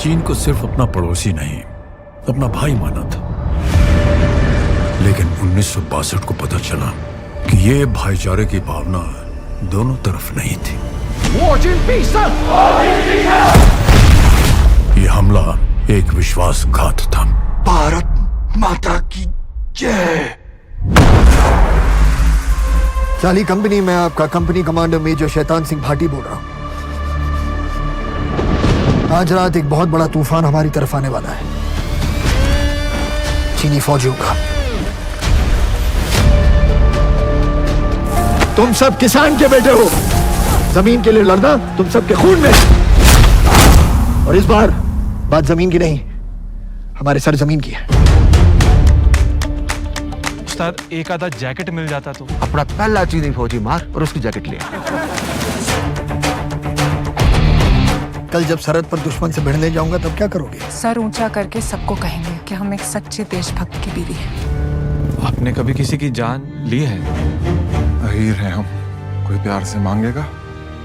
चीन को सिर्फ अपना पड़ोसी नहीं, अपना भाई माना था। लेकिन 1962 को पता चला कि ये भाईचारे की भावना दोनों तरफ नहीं थी। ये हमला एक विश्वासघात था। भारत माता की जय। चाली कंपनी में आपका company commander major Shaitan Singh Bhati बोल रहा हूं। आज रात एक बहुत बड़ा तूफान हमारी तरफ आने वाला है, चीनी फौजियों का। तुम सब किसान के बेटे हो, जमीन के लिए लड़ना तुम सबके खून में है। और इस बार बात जमीन की नहीं, हमारे सर जमीन की है। उस्ताद, एक आधा जैकेट मिल जाता तो। अपना पहला चीनी फौजी मार और उसकी जैकेट ले आ। कल जब सरहद पर दुश्मन से भिड़ने जाऊंगा तब क्या करोगे? सर ऊंचा करके सबको कहेंगे कि हम एक सच्चे देशभक्त की बीवी हैं। आपने कभी किसी की जान ली है? अहीर हैं हम, कोई प्यार से मांगेगा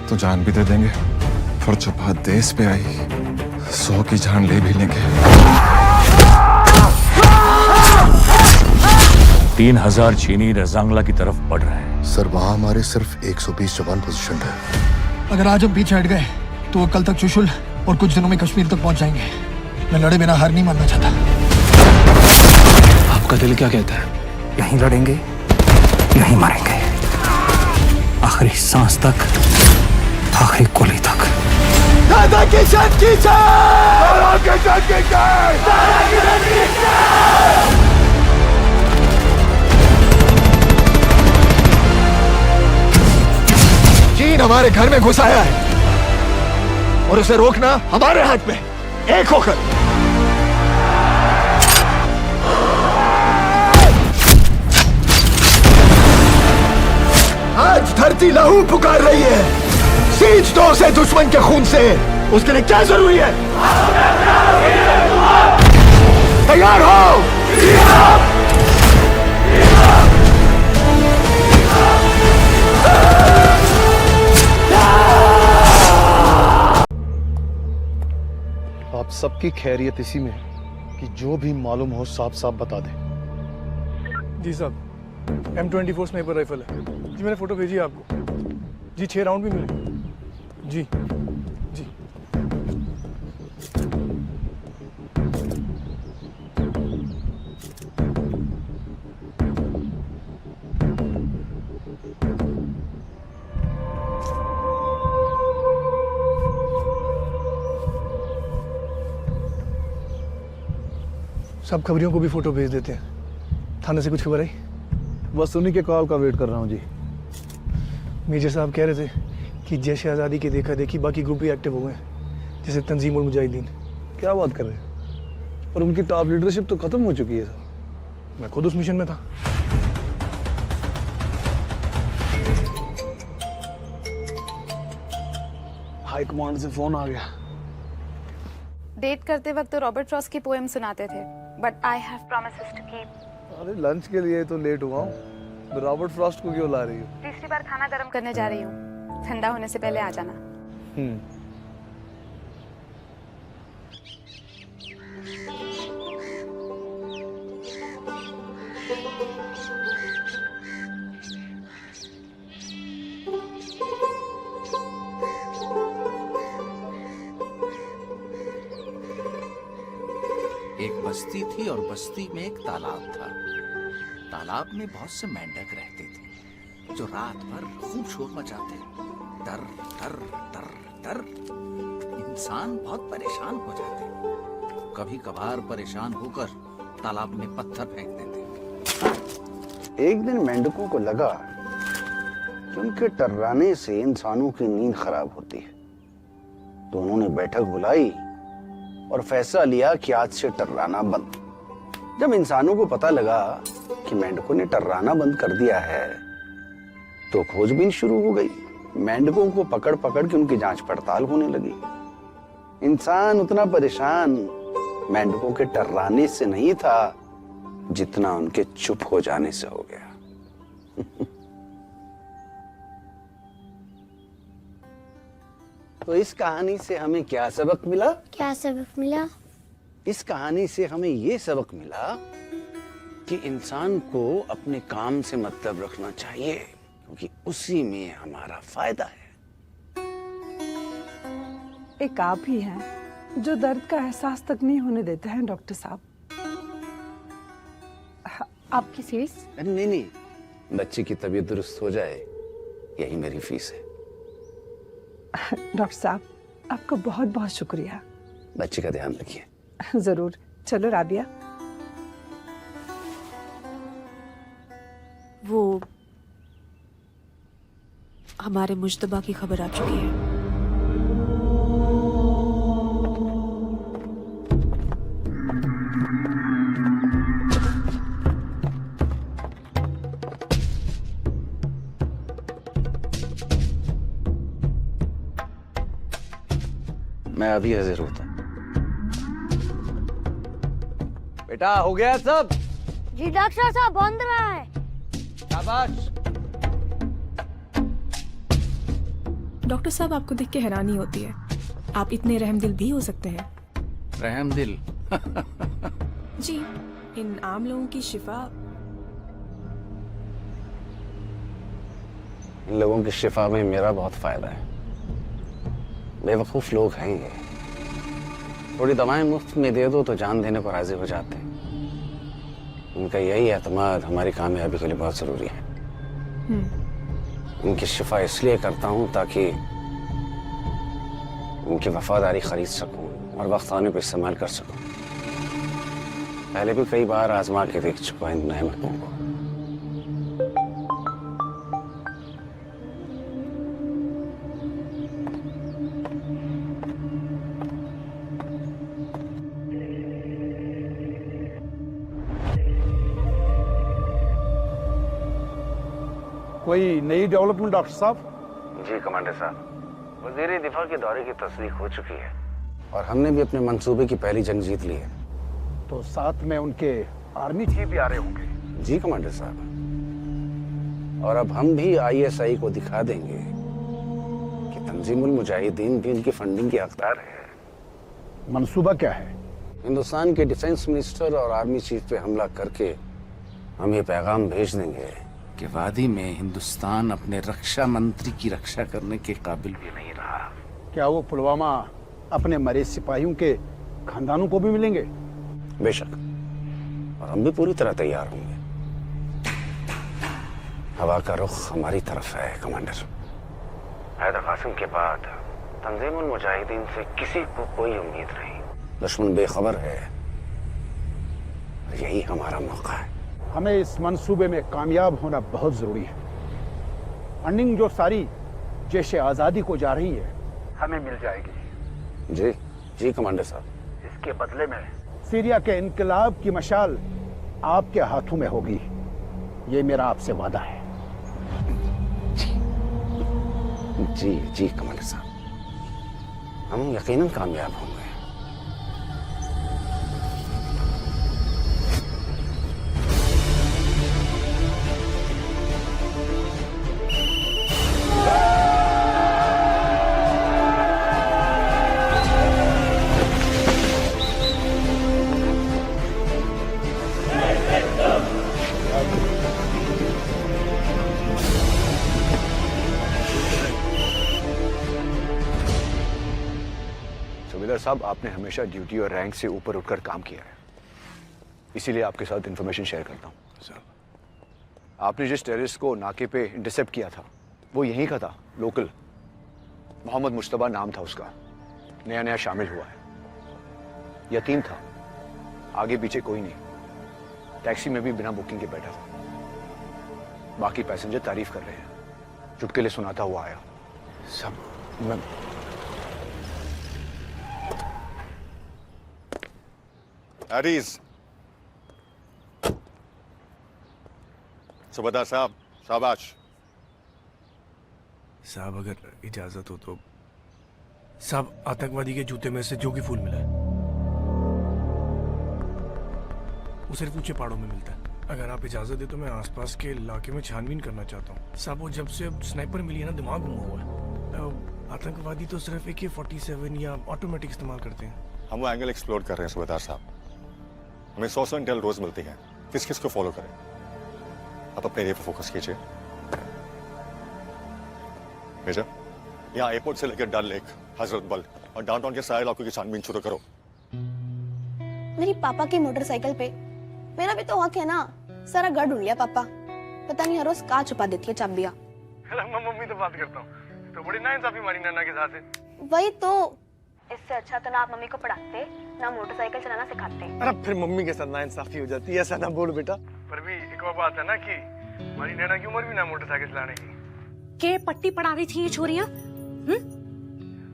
तो जान भी दे देंगे। और जो बात देश पे आई, 100 की जान ले भी लेंगे। 3000 चीनी रजांगला की तरफ बढ़ रहे हैं। सर, वहां हमारे सिर्फ 120 जवान पोजीशन है। अगर आज हम पीछे हट गए तो वो कल तक चुशुल और कुछ दिनों में कश्मीर तक पहुंच जाएंगे। मैं लड़े बिना हार नहीं मानना चाहता। आपका दिल क्या कहता है? यहीं लड़ेंगे, यहीं मरेंगे, आखिरी सांस तक, आखिरी गोली तक। दादा किशन की चीन हमारे घर में घुस आया है और उसे रोकना हमारे हाथ में, एक होकर। आज धरती लहू पुकार रही है। सींच दो उसे दुश्मन के खून से। उसके लिए क्या जरूरी है? तैयार हो। आप सबकी खैरियत इसी में है कि जो भी मालूम हो साफ साफ बता दें। जी साहब, M24 स्नाइपर राइफल है जी, मैंने फोटो भेजी है आपको जी। 6 राउंड भी मिले जी जी। सब खबरियों को भी फोटो भेज देते हैं। थाने से कुछ खबर आई? बस उन्हीं के कॉल का वेट कर रहा हूँ जी। मेजर साहब कह रहे थे कि जैसे आज़ादी की देखा देखी बाकी ग्रुप भी एक्टिव हो गए, जैसे तंजीम और मुजाहिदीन। क्या बात कर रहे हैं? और उनकी टॉप लीडरशिप तो खत्म हो चुकी है सर। मैं खुद उस मिशन में था। हाई कमांड से फोन आ गया। डेट करते वक्त तो रॉबर्ट फ्रॉस्ट की पोएम सुनाते थे, but I have promises to keep. अरे लंच के लिए तो लेट हुआ हूँ। रॉबर्ट फ्रॉस्ट को क्यों ला रही हो? तीसरी बार खाना गर्म करने जा रही हूँ, ठंडा होने से पहले आ जाना। एक बस्ती थी और बस्ती में एक तालाब था। तालाब में बहुत से मेंढक रहते थे जो रात भर खूब शोर मचाते। डर डर डर डर। इंसान बहुत परेशान हो जाते। कभी कभार परेशान होकर तालाब में पत्थर फेंक देते। एक दिन मेंढकों को लगा कि उनके टर्राने से इंसानों की नींद खराब होती है, तो उन्होंने बैठक बुलाई और फैसला लिया कि आज से टर्राना बंद। जब इंसानों को पता लगा कि मेंढकों ने टर्राना बंद कर दिया है तो खोजबीन शुरू हो गई। मेंढकों को पकड़ पकड़ के उनकी जांच पड़ताल होने लगी। इंसान उतना परेशान मेंढकों के टर्राने से नहीं था जितना उनके चुप हो जाने से हो गया। तो इस कहानी से हमें क्या सबक मिला? क्या सबक मिला? इस कहानी से हमें ये सबक मिला कि इंसान को अपने काम से मतलब रखना चाहिए, क्योंकि उसी में हमारा फायदा है। एक आप ही हैं जो दर्द का एहसास तक नहीं होने देते हैं डॉक्टर साहब। आपकी फीस? नहीं नहीं, बच्चे की तबीयत दुरुस्त हो जाए यही मेरी फीस है। डॉक्टर साहब आपका बहुत बहुत शुक्रिया। बच्चे का ध्यान रखिए। जरूर। चलो राबिया। वो हमारे मुश्तबा की खबर आ चुकी है। मैं अभी हाजिर होता। बेटा हो गया सब? जी डॉक्टर साहब बंद रहा है। शाबाश। डॉक्टर साहब आपको देख के हैरानी होती है, आप इतने रहमदिल भी हो सकते हैं। रहमदिल? जी, इन आम लोगों की शिफा। इन लोगों की शिफा में मेरा बहुत फायदा है। बेवकूफ लोग हैं ये, थोड़ी दवाएं मुफ्त में दे दो तो जान देने को राजी हो जाते हैं। उनका यही एतमाद हमारी कामयाबी के लिए बहुत जरूरी है। उनकी शिफा इसलिए करता हूं ताकि उनकी वफादारी खरीद सकूं और वक्त आने पर इस्तेमाल कर सकूं। पहले भी कई बार आजमा के देख चुका इन नेमतों को। कोई नई डेवलपमेंट डॉक्टर साहब? जी कमांडर साहब, वज़ीर दिफा के दौरे की तस्दीक हो चुकी है और हमने भी अपने मंसूबे की पहली जंग जीत ली है। तो साथ में उनके आर्मी चीफ भी आ रहे होंगे? जी कमांडर साहब, और अब हम भी ISI को दिखा देंगे कि तंजीमुल मुजाहिदीन भी उनकी फंडिंग की हकदार है। मंसूबा क्या है? हिंदुस्तान के डिफेंस मिनिस्टर और आर्मी चीफ पे हमला करके हम ये पैगाम भेज देंगे कि वादी में हिंदुस्तान अपने रक्षा मंत्री की रक्षा करने के काबिल भी नहीं रहा। क्या वो पुलवामा अपने मरे सिपाहियों के खानदानों को भी मिलेंगे? बेशक, और हम भी पूरी तरह तैयार होंगे। हवा का रुख हमारी तरफ है कमांडर। हैदर कासिम के बाद तंजीमुल मुजाहिदीन से किसी को कोई उम्मीद नहीं। दुश्मन बेखबर है, यही हमारा मौका है। हमें इस मंसूबे में कामयाब होना बहुत जरूरी है। फंडिंग जो सारी जैश आजादी को जा रही है हमें मिल जाएगी। जी जी कमांडर साहब। इसके बदले में सीरिया के इनकलाब की मशाल आपके हाथों में होगी, ये मेरा आपसे वादा है। जी जी कमांडर साहब, हम यकीनन कामयाब होंगे। सुबेदार साहब, आपने हमेशा ड्यूटी और रैंक से ऊपर उठकर काम किया है, इसीलिए आपके साथ इंफॉर्मेशन शेयर करता हूँ। सर, आपने जिस टेररिस्ट को नाके पे इंटरसेप्ट किया था वो यहीं का था, लोकल। मोहम्मद मुश्तबा नाम था उसका, नया नया शामिल हुआ है। यतीम था, आगे पीछे कोई नहीं। टैक्सी में भी बिना बुकिंग के बैठा था। बाकी पैसेंजर तारीफ कर रहे हैं। चुटकुले सुनाता हुआ आया। सब मैं एडीज। सुबेदार साहब, शाबाश। साहब अगर इजाजत हो तो साहब, आतंकवादी के जूते में से जो कि फूल मिला है वो सिर्फ ऊंचे पहाड़ों में मिलता है। अगर आप इजाजत दे तो मैं आसपास के इलाके में छानबीन करना चाहता हूँ। साहब वो जब से स्नाइपर मिली है ना, दिमाग घुमा हुआ है। आतंकवादी तो सिर्फ AK-47 या ऑटोमेटिक इस्तेमाल करते हैं। हम वो एंगल एक्सप्लोर कर रहे हैं सूबेदार साहब। हमें 100 इंटेल रोज मिलती है, किस किस को फॉलो करें। आप अपने एरिया पर फोकस कीजिए। मेजर, यहाँ एयरपोर्ट से लेकर डल लेक, हजरत बल और डाउनटाउन के सारे इलाकों की छानबीन शुरू करो। मेरी पापा की मोटरसाइकिल पे मेरा भी तो हक है ना। सारा घर ढूंढ लिया पापा, पता नहीं हर रोज कहाँ छुपा देती है चाबियां। मैं मम्मी तो बात करता हूँ, तो बड़ी नाइंसाफी मारी नाना के साथ है। वही तो, इससे अच्छा तो ना आप मम्मी को पढ़ाते ना मोटरसाइकिल चलाना सिखाते। अरे फिर मम्मी के साथ नाइंसाफी हो जाती है, ऐसा ना बोल बेटा। पर भी एक और बात है ना कि हमारी नैना की उम्र भी ना मोटरसाइकिल चलाने की। के पट्टी पढ़ा रही थी ये छोरियां?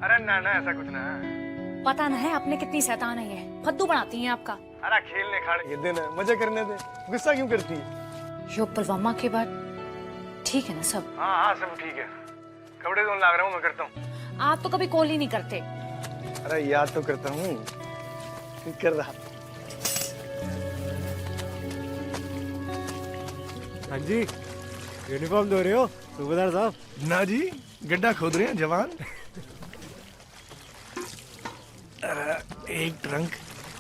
अरे ना ऐसा कुछ ना है। पता न है आपने कितनी शैतान है ये, फद्दू बनाती हैं आपका। अरे खेलने खाने के दिन है, मजे करने दे, गुस्सा क्यों करती है? यो पुलवामा के बाद ठीक है ना सब? हाँ सब ठीक है। कपड़े धोने लग रहा हूँ, मैं करता हूँ। आप तो कभी कॉल ही नहीं करते। अरे याद तो करता हूँ, कर रहा। हाँ जी, यूनिफॉर्म धो रहे हो सूबेदार साहब? ना जी, गड्ढा खोद रहे हैं जवान। एक ट्रंक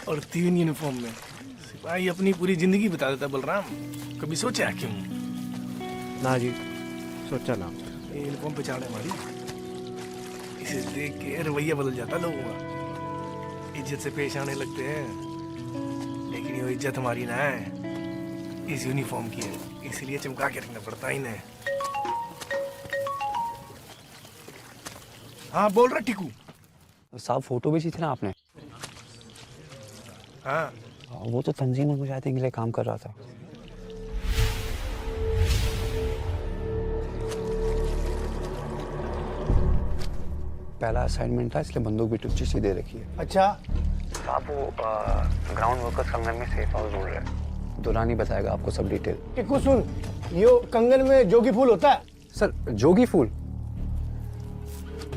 और 3 यूनिफॉर्म में सिपाही अपनी पूरी जिंदगी बिता देता। बलराम, कभी सोचा क्यों? ना जी, सोचा ना। ये यूनिफॉर्म पहचान हमारी, इसे देख के रवैया बदल जाता लोगों का। इज्जत से पेश आने लगते हैं, लेकिन ये इज्जत हमारी ना है, इस यूनिफॉर्म की है, इसलिए चमका के रखना पड़ता है इन्हें। हाँ बोल रहा टिकू साहब, फोटो भेजी थी ना आपने? हाँ, वो तो तंजीम और मुजाहिदीन के लिए काम कर रहा था। पहला असाइनमेंट था, इसलिए बंदूक भी टुच्ची सी दे रखी है। अच्छा साहब, वो ग्राउंड वर्कर्स कंगन में सेफ हाउस ढूंढ रहे हैं। दुरानी बताएगा आपको सब डिटेल। टिकू सुन, यो कंगन में जोगी फूल होता है? सर, जोगी फूल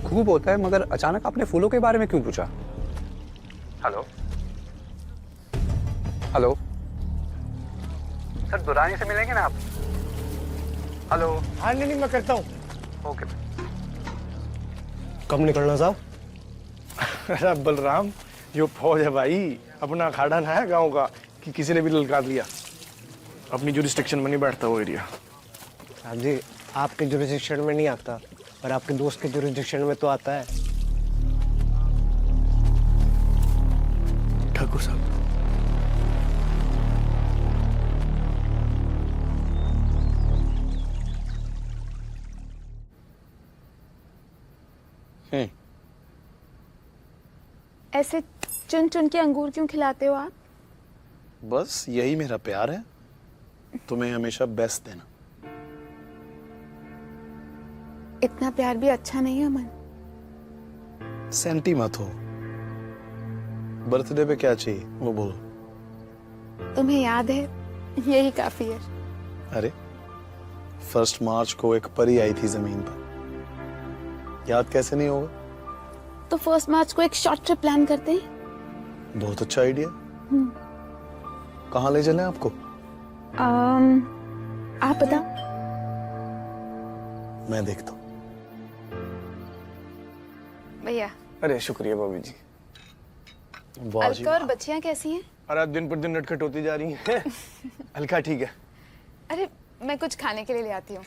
खूब होता है, मगर अचानक आपने फूलों के बारे में क्यों पूछा? हेलो हेलो सर, दुरानी से मिलेंगे ना आप? हेलो। हाँ नहीं मैं करता हूँ। ओके। कब निकलना साहब? अरे बलराम, यो फौज है भाई, अपना अखाड़ा ना है गांव का कि किसी ने भी ललकार लिया। अपनी जुरिस्डिक्शन में नहीं बैठता वो एरिया। हाँ जी, आपके जुरिस्डिक्शन में नहीं आता, पर आपके दोस्त के जुरिस्डिक्शन में तो आता है। ठाकुर साहब, ऐसे चुन चुन के अंगूर क्यों खिलाते हो आप? बस यही मेरा प्यार है, तुम्हें हमेशा बेस्ट देना। इतना प्यार भी अच्छा नहीं है अमन। सेंटी मत हो। बर्थडे पे क्या चाहिए वो बोलो। तुम्हें याद है, यही काफी है। अरे 1 मार्च को एक परी आई थी जमीन पर, याद कैसे नहीं होगा? तो 1 मार्च को एक शॉर्ट ट्रिप प्लान करते हैं। बहुत अच्छा आइडिया। कहाँ ले चलें आपको? आप बताओ। मैं देखता हूँ। भैया। अरे शुक्रिया भाभी जी। अलका और बच्चियां कैसी हैं? अरे दिन पर दिन नटखट होती जा रही हैं। अलका ठीक है। अरे मैं कुछ खाने के लिए ले आती हूँ।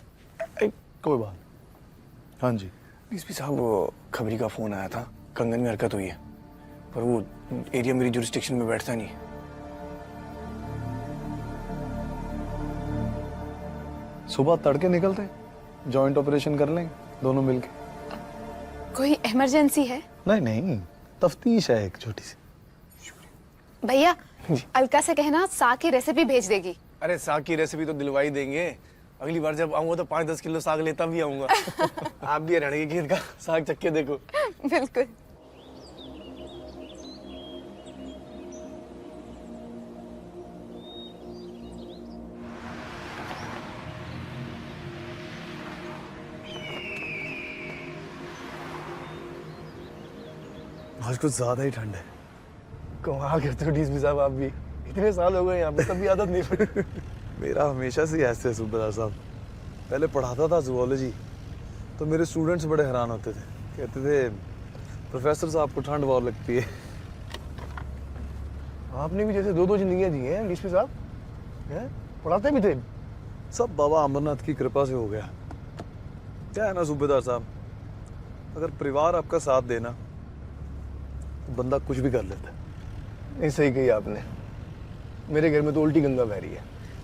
कोई बात। हाँ जी। डीएसपी साहब, वो खबरी का फोन आया था, कंगन में हरकत हुई है, पर वो एरिया मेरी जुरिस्डिक्शन में बैठता नहीं। सुबह तड़के निकलते, जॉइंट ऑपरेशन कर लेंगे दोनों मिलके। कोई इमरजेंसी है? नहीं नहीं, तफ्तीश है एक छोटी सी। भैया, अलका से कहना साग की रेसिपी भेज देगी। अरे साग की रेसिपी तो दिलवाई देंगे, अगली बार जब आऊंगा तो 5-10 किलो साग लेता भी आऊंगा। आप भी हरियाणा के खेत का साग चख के देखो। बिल्कुल। आज कुछ ज्यादा ही ठंड है। कमाल करते हो डीएसपी साहब, आप भी इतने साल हो गए यहाँ पे, तब भी आदत नहीं पड़ी। मेरा हमेशा से ऐसे है सूबेदार साहब। पहले पढ़ाता था जूलॉजी, तो मेरे स्टूडेंट्स बड़े हैरान होते थे कहते थे प्रोफेसर साहब को ठंड बहुत लगती है। आपने भी जैसे 2-2 जिंदगियां जी हैं डीएसपी साहब, हैं? पढ़ाते भी थे। सब बाबा अमरनाथ की कृपा से हो गया। क्या है ना सूबेदार साहब, अगर परिवार आपका साथ देना तो बंदा कुछ भी कर लेता है। नहीं, सही कही आपने। मेरे घर में तो उल्टी गंगा बह रही है।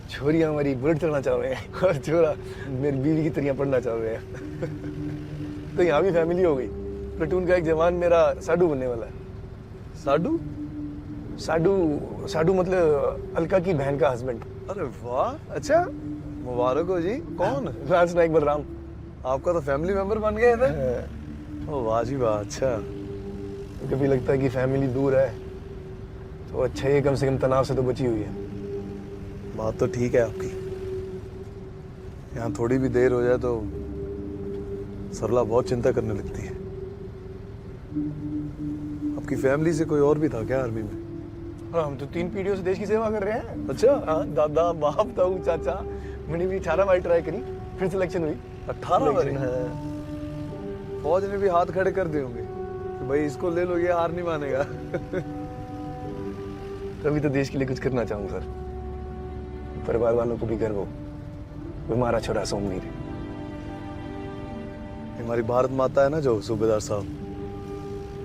छोरियां हमारी बुलेट चढ़ना चाह रहे हैं और छोरा मेरी बीवी की तरह पढ़ना चाह रहे हैं। तो यहाँ भी फैमिली हो गई। प्लेटून का एक जवान मेरा साडू बनने वाला है। साडू? साडू मतलब अलका की बहन का हस्बैंड। अरे वाह, अच्छा, मुबारक हो जी। कौन? लांस नाइक बलराम। आपका तो फैमिली मेंबर बन गए थे। ओ वाह जी वाह। अच्छा, कभी लगता है कि फैमिली दूर है तो अच्छा ही कम से कम तनाव से तो बची हुई है। बात तो ठीक है आपकी। यहाँ थोड़ी भी देर हो जाए तो सरला बहुत चिंता करने लगती है। आपकी फैमिली से कोई और भी था क्या आर्मी में? हाँ, हम तो 3 पीढ़ियों से देश की सेवा कर रहे हैं। अच्छा? हाँ, दादा, बाप, ताऊ, चाचा। मैंने भी 18 बार ट्राई करी, फिर सिलेक्शन हुई। 18 बार? फौज ने भी हाथ खड़े कर दिए होंगे कि भाई इसको ले लो, ये हार नहीं मानेगा। तभी तो देश के लिए कुछ करना चाहूँ सर। परिवार वालों को भी गर्व हो, हमारा छोरा सोमवीर। हमारी भारत माता है ना जो सूबेदार साहब,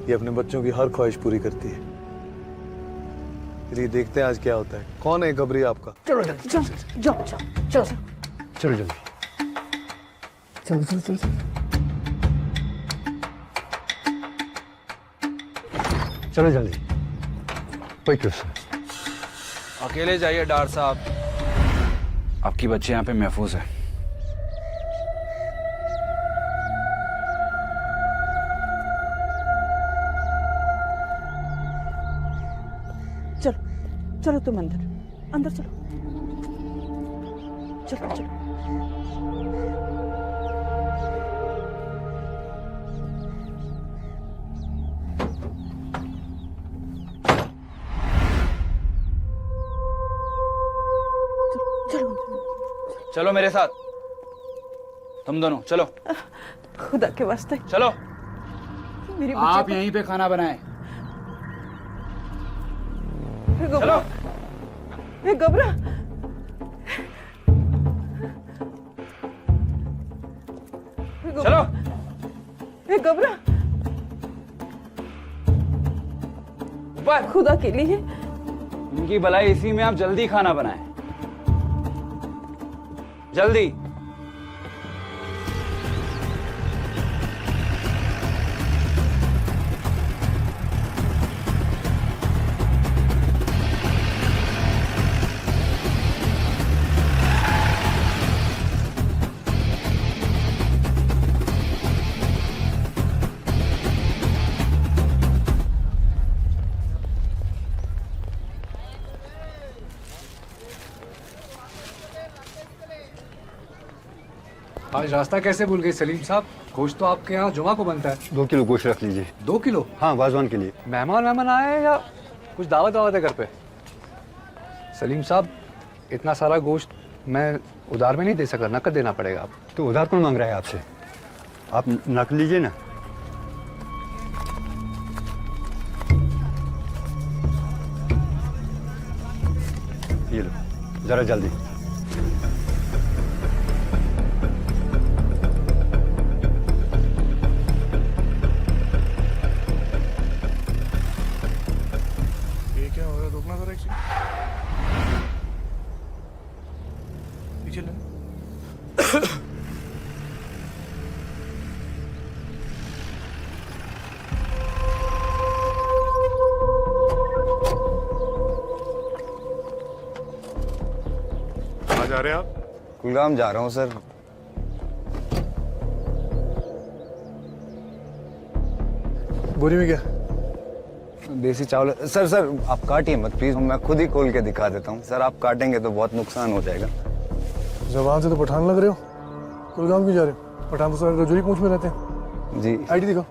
ये अपने बच्चों की हर ख्वाहिश पूरी करती है। चलिए देखते हैं आज क्या होता है। कौन है खबरी आपका? चलो जल्दी, जाओ जाओ जाओ चलो चलो जल्दी, चलो चलो चलो चलो जल्दी। कोई क्वेश्चन? अकेले जाइए डार साहब, आपकी बच्चे यहाँ पे महफूज है। चलो चलो तुम अंदर अंदर चलो चलो चलो। चलो मेरे साथ, तुम दोनों चलो। खुदा के वास्ते चलो। मेरी आप यहीं पे खाना बनाएं। चलो। ये घबरा। चलो। ये घबरा। ऊपर। खुदा के लिए इनकी भलाई इसी में, आप जल्दी खाना बनाएं, जल्दी। आज रास्ता कैसे भूल गए सलीम साहब? गोश्त तो आपके यहाँ जुमा को बनता है। 2 किलो गोश्त रख लीजिए। 2 किलो? हाँ, वाजवान के लिए। मेहमान आए हैं या कुछ दावत है घर पे? सलीम साहब, इतना सारा गोश्त मैं उधार में नहीं दे सकता, नकद देना पड़ेगा। आप तो उधार कौन मांग रहा है आपसे? आप नकद लीजिए ना। ये लो, जरा जल्दी। जा रहे हैं आप? कुलगाम जा रहा हूँ सर। बोरी में क्या? देसी चावल। सर आप काटिए मत प्लीज, मैं खुद ही खोल के दिखा देता हूँ। सर आप काटेंगे तो बहुत नुकसान हो जाएगा। जवान से तो पठान लग रहे हो, कुलगाम क्यों जा रहे हो? पठान तो सारे रजौरी पूंछ में रहते हैं। जी। आईडी दिखाओ।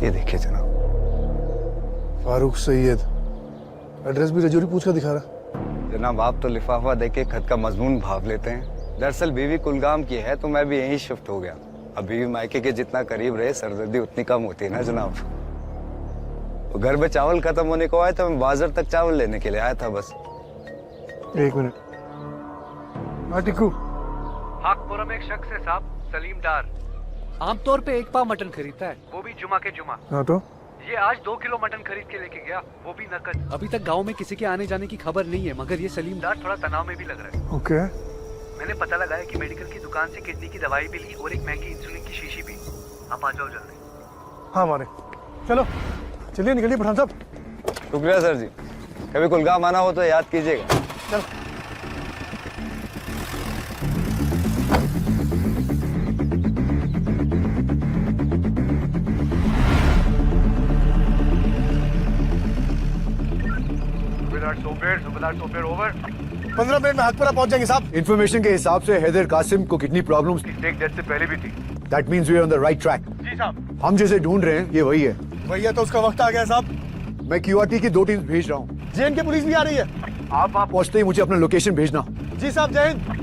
ये देखिए जनाब। फारूक सैयद, एड्रेस भी रजौरी पूछ का दिखा रहा। जनाब आप तो लिफाफा देके खत का मजमून भाप लेते हैं। दरअसल बीवी कुलगाम की है तो मैं भी यहीं शिफ्ट हो गया। अब बीवी मायके के जितना करीब रहे सरदर्दी उतनी कम होती है ना जनाब। वो घर में चावल खत्म होने को आया तो मैं बाजार तक चावल लेने के लिए आया था बस। एक मिनट। टिक्कू, हाकपुरा में एक शख्स है साहब, सलीम डार। आमतौर पे 1 पाव मटन खरीदता है, वो भी जुमा के जुमा। हाँ तो ये आज 2 किलो मटन खरीद के लेके गया, वो भी नकद। अभी तक गांव में किसी के आने जाने की खबर नहीं है, मगर ये सलीम डार थोड़ा तनाव में भी लग रहा है। ओके। मैंने पता लगाया कि मेडिकल की दुकान से किडनी की दवाई भी ली और एक महंगी इंसुलिन की शीशी भी। आप आ जाओ जल्दी। हाँ मारे, चलो चलिए निकलिए पठान साहब। शुक्रिया सर जी, कभी कुलगाम आना हो तो याद कीजिएगा। चलो। सुबेदार सोफेर ओवर। 15 मिनट में हाकपुरा पहुंच जाएंगे साहब। इन्फॉर्मेशन के हिसाब से हैदर कासिम को किडनी प्रॉब्लम्स एक डेट से पहले भी थी। That means we are on the right track. जी साहब। हम जिसे ढूंढ रहे हैं ये वही है। भैया तो उसका वक्त आ गया साहब। मैं क्यूआरटी की 2 टीम्स भेज रहा हूँ। जेएन के पुलिस भी आ रही है। आप वहाँ पहुंचते ही मुझे अपना लोकेशन भेजना। जी साहब, जय हिंद।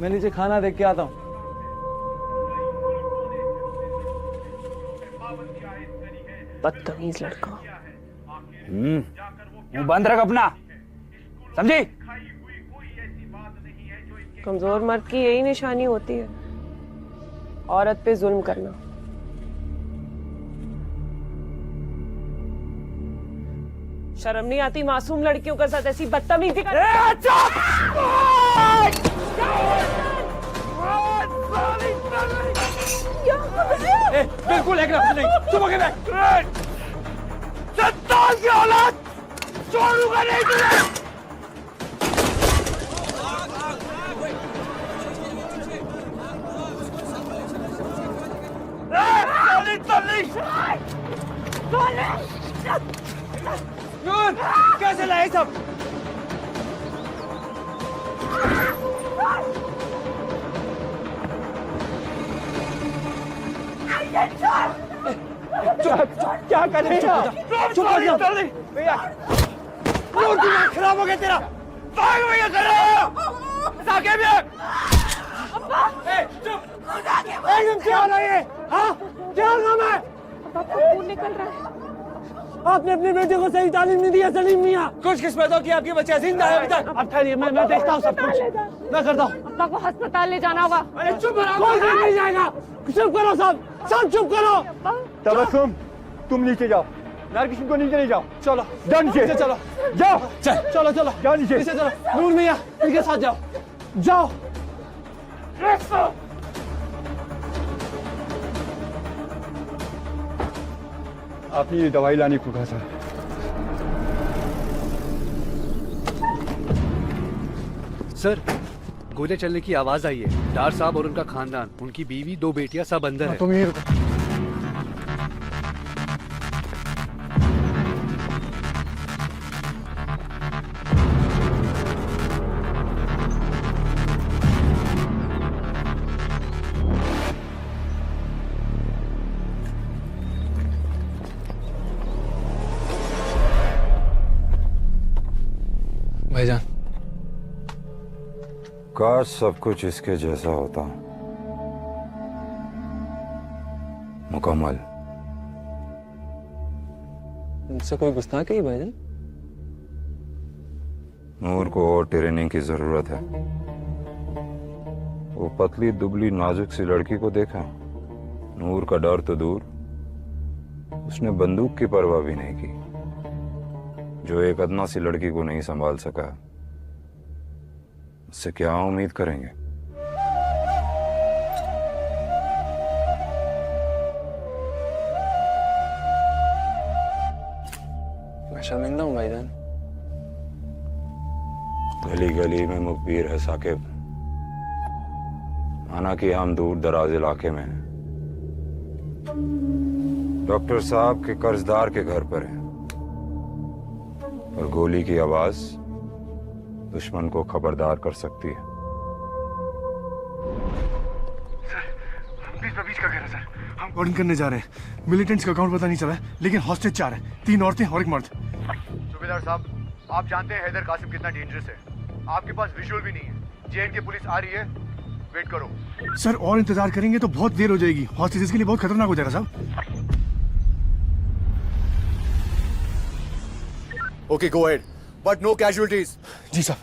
मैं नीचे खाना देख के आता हूँ। बदतमीज लड़का। मुंह बंद रख अपना, समझी? कमजोर मर्द की यही निशानी होती है, औरत पे जुल्म करना। शर्म नहीं आती मासूम लड़कियों के साथ ऐसी बदतमीजी कर? बिल्कुल एक लफ्ज़ नहीं, चुप होके बैठ। सत्ताल की औलाद, छोड़ूंगा नहीं तुझे। नूर, कैसे लाए सब? क्या कर रहे हो? चुप कर जाओ भैया। नूर दिमाग खराब हो गया तेरा। भाग भैया तेरा। साके भी। चुप। एकदम क्या हो रहा है? हाँ, क्या नाम है? खून निकल रहा है। आपने अपने बेटे को सही तालीम नहीं दिया सलीम मियां। कुछ किस्मत हो कि आपकी बच्चा जिंदा है अभी तक। अब ठहरिए, मैं देखता हूँ सब कुछ। मैं करता हूँ। अब्बा को अस्पताल ले जाना होगा। अरे चुप रहो। कोई नहीं जाएगा। चुप करो सब, सब चुप करो। तबस्सुम, तुम नीचे जाओ। नारकिशन को नीचे ले जाओ। चलो जाओ नीचे। चलो जाओ। चलो चलो जाओ नीचे। चलो। नूर मियां इनके साथ जाओ। जाओ। आपने ये दवाई लाने को कहा था। सर, गोले चलने की आवाज आई है। डार साहब और उनका खानदान, उनकी बीवी, 2 बेटियां सब अंदर है। तुम ये भाईजान, काश सब कुछ इसके जैसा होता, मुकम्मल। इनसे कोई गुस्ताखी है भाईजान? नूर को और ट्रेनिंग की जरूरत है। वो पतली दुबली नाजुक सी लड़की को देखा, नूर का डर तो दूर, उसने बंदूक की परवाह भी नहीं की। जो एक अदना सी लड़की को नहीं संभाल सका, उससे क्या उम्मीद करेंगे? मैं शर्मिंदा हूँ भाईजान। गली गली में मुखबिर है साकिब, माना कि हम दूर दराज इलाके में हैं। डॉक्टर साहब के कर्जदार के घर पर हैं और गोली की आवाज दुश्मन को खबरदार कर सकती है। बीच का घेरा सर, हम कोडिंग करने जा रहे हैं। मिलिटेंट्स का अकाउंट पता नहीं चला है, लेकिन हॉस्टेज 4 है, 3 औरतें और 1 मर्द। सूबेदार साहब, आप जानते हैं हैदर कासिम कितना डेंजरस है। आपके पास विजुअल भी नहीं है। जेएन की पुलिस आ रही है, वेट करो। सर और इंतजार करेंगे तो बहुत देर हो जाएगी। हॉस्टेजेस के लिए बहुत खतरनाक हो जाएगा साहब। Okay, go ahead, but no casualties. जी साहब।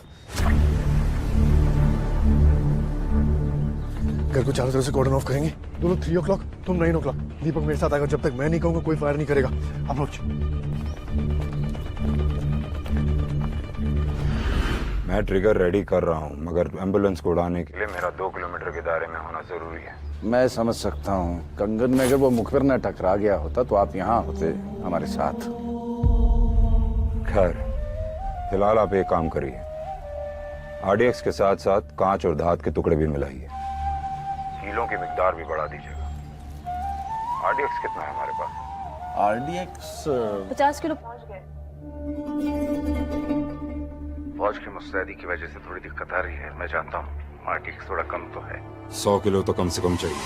घर को चारों तरफ से कॉर्डन ऑफ करेंगे। दोनों 3 o'clock, तुम 9 o'clock। दीपक मेरे साथ आएगा, जब तक मैं नहीं कहूंगा कोई फायर नहीं करेगा। अप्रोच। मैं ट्रिगर रेडी कर रहा हूं, मगर एम्बुलेंस को उड़ाने के लिए मेरा 2 किलोमीटर के दायरे में होना जरूरी है। मैं समझ सकता हूँ कंगन में अगर वो मुखबिर न टकरा गया होता तो आप यहाँ होते हमारे साथ। खैर, फिलहाल आप एक काम करिए, आरडीएक्स के साथ साथ कांच और धात के टुकड़े भी मिलाइए। हीलों की मिकदार भी बढ़ा दीजिएगा। आरडीएक्स कितना है हमारे पास? आरडीएक्स 50 किलो पहुंच गए। फौज की मुस्तैदी की वजह से थोड़ी दिक्कत आ रही है, मैं जानता हूँ। आरडीएक्स थोड़ा कम तो है। 100 किलो तो कम से कम चाहिए।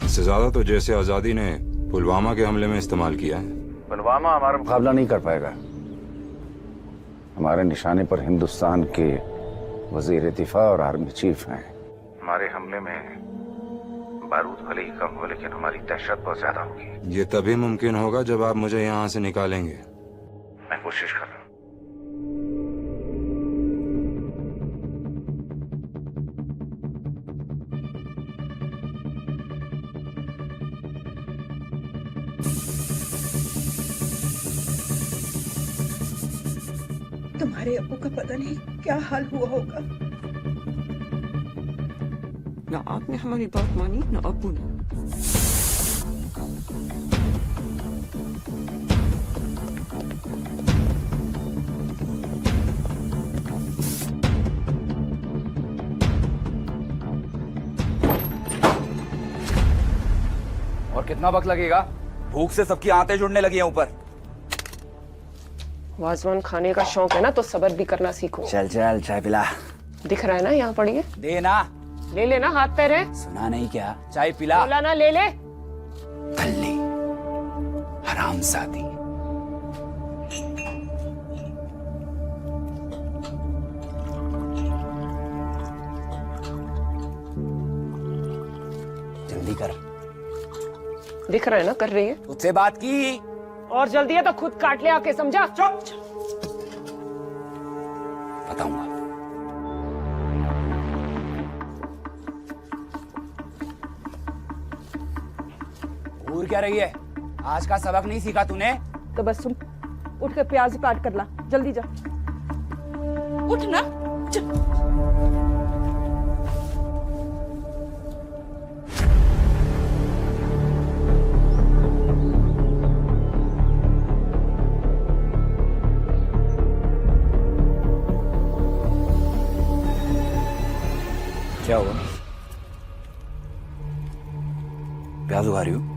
इससे ज्यादा तो जैसे आजादी ने पुलवामा के हमले में इस्तेमाल किया है। पुलवामा हमारा मुकाबला नहीं कर पाएगा। हमारे निशाने पर हिंदुस्तान के वजीर दिफा और आर्मी चीफ हैं। हमारे हमले में बारूद भले ही कम हो, लेकिन हमारी दहशत बहुत ज्यादा होगी। ये तभी मुमकिन होगा जब आप मुझे यहाँ से निकालेंगे। मैं कोशिश कर रहा हूँ। तुम्हारे अब्बू का पता नहीं क्या हाल हुआ होगा। ना आपने हमारी बात मानी, ना अब्बू ने। और कितना वक्त लगेगा? भूख से सबकी आंतें जुड़ने लगी हैं ऊपर। वाजवान खाने का शौक है ना, तो सब्र भी करना सीखो। चल चल चाय पिला। दिख रहा है ना, यहाँ पड़ी है। देना। ले लेना, हाथ पैर है। सुना नहीं क्या? चाय पिला। बोला ना, ले ले। कल्ली हरामजादी। जल्दी कर। दिख रहा है ना, कर रही है। तुझसे बात की। और जल्दी है तो खुद काट ले आके, समझा? चुप। बताऊंगा। घूर क्या रही है? आज का सबक नहीं सीखा तूने? तो बस सुन, उठ के प्याज काट कर ला, जल्दी जा। उठ ना। क्या हुआ? प्याज उगा रही हूँ।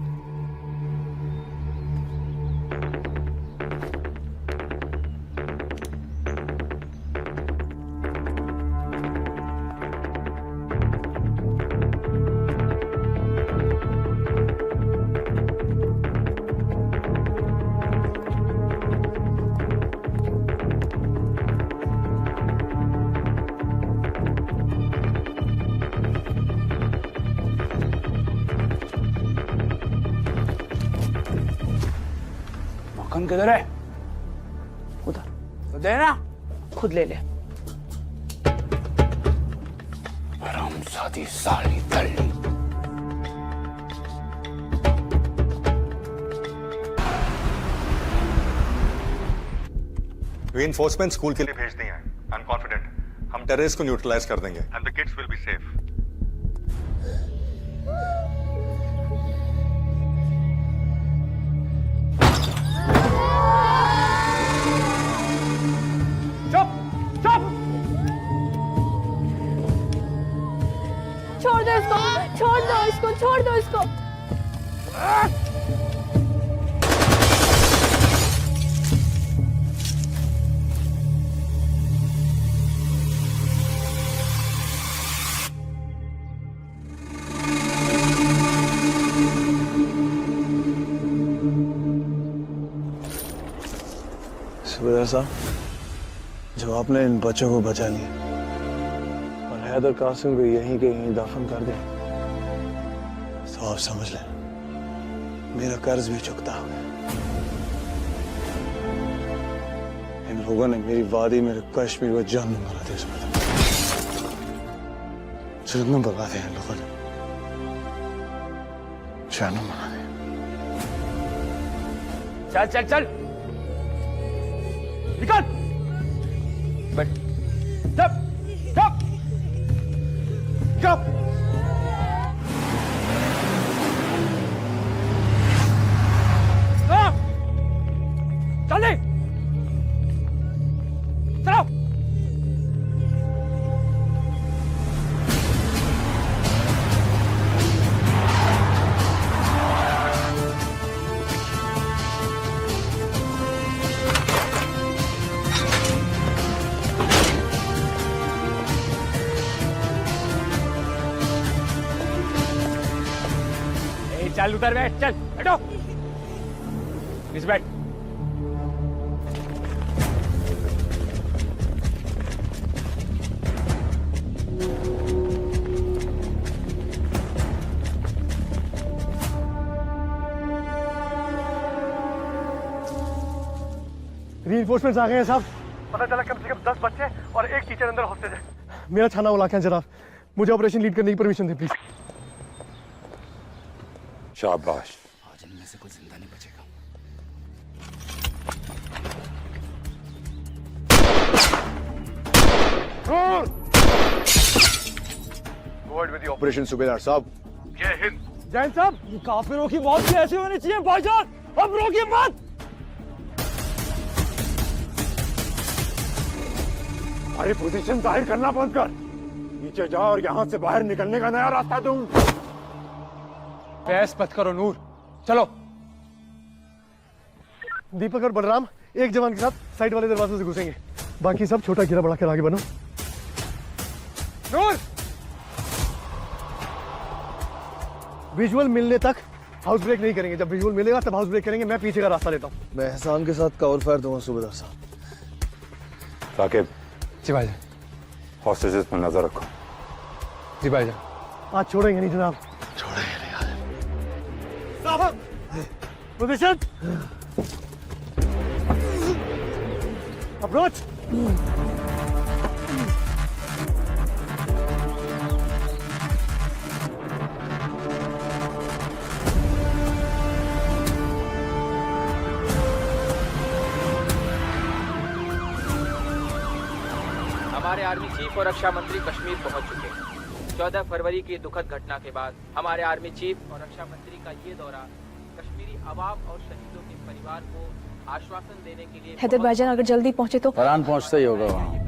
मक्खन किधर है? उधर। तो देना। खुद ले ले। हरामजादी साली दल्ली। रीइंफोर्समेंट स्कूल के लिए भेज दिए हैं। आई एम कॉन्फिडेंट हम टेररिस्ट को न्यूट्रलाइज कर देंगे and the kids will be safe. चुप चुप। छोड़ दो इसको, छोड़ दो इसको, छोड़ दो इसको। सुबेदार साहब, जब आपने इन बच्चों को बचा लिया और हैदर कासिम को यहीं के यहीं दफन कर दिया, तो आप समझ लें मेरा कर्ज भी चुकता हो गया। इन लोगों ने मेरी वादी, मेरे कश्मीर को जान मारा था। इसमें जुल्म बर्बा दिया इन लोगों ने, जान मारा दिया। चल चल चल निकल। बैठ। चुप चुप चुप। चल चलो। चल उधर बैठ, चल बैठो। इस बैठ। रीइंफोर्समेंट्स आ गए हैं साहब। पता चला कम से कम 10 बच्चे और एक टीचर अंदर हॉस्टेज है। मेरा थाना इलाका है जनाब, मुझे ऑपरेशन लीड करने की परमिशन दे प्लीज। शाबाश। आज इनमें से कोई जिंदा नहीं बचेगा। Forward with the operation, सुबेदार साहब। जय हिंद। जैन साहब, ये काफिरों की मौत भी ऐसी होनी चाहिए भाईजान, अब रोकिए मत। अरे पोजीशन जाहिर करना बंद कर, नीचे जाओ और यहाँ से बाहर निकलने का नया रास्ता दूं। बहस मत करो नूर, चलो। दीपक और बलराम एक जवान के साथ साइड वाले दरवाजे से घुसेंगे, बाकी सब छोटा घेरा बढ़ा कर आगे बनो। नूर, विजुअल मिलने तक हाउस ब्रेक नहीं करेंगे, जब विजुअल मिलेगा तब हाउस ब्रेक करेंगे। मैं पीछे का रास्ता लेता हूँ। मैं एहसान के साथ कवर फायर दूंगा सुबेदार साहब। साकिब। जी भाईजान। हॉस्टेजेस पर नजर रखो। जी भाईजान। आज छोड़ेंगे नहीं जनाब, छोड़ेंगे नहीं आज। Position, approach. हमारे आर्मी चीफ और रक्षा मंत्री कश्मीर पहुंच चुके हैं। 14 फरवरी की दुखद घटना के बाद हमारे आर्मी चीफ और रक्षा मंत्री का ये दौरा कश्मीरी अवाम और शहीदों के परिवार को आश्वासन देने के लिए। हैदर भाईजान अगर जल्दी पहुंचे तो। फरहान पहुंचता ही होगा वहाँ।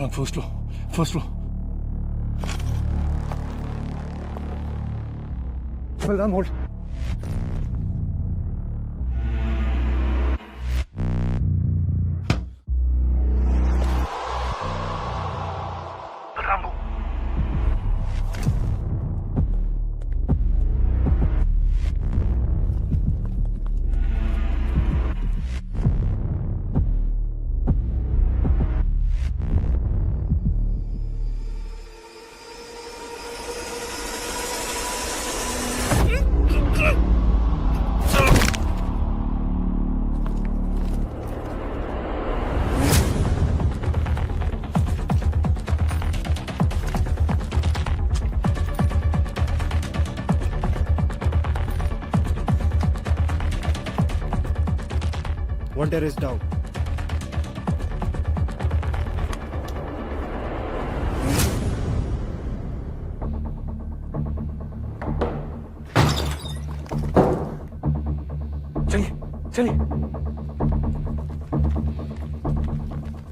First flow. Balram hold. One terrorist down. चलिए।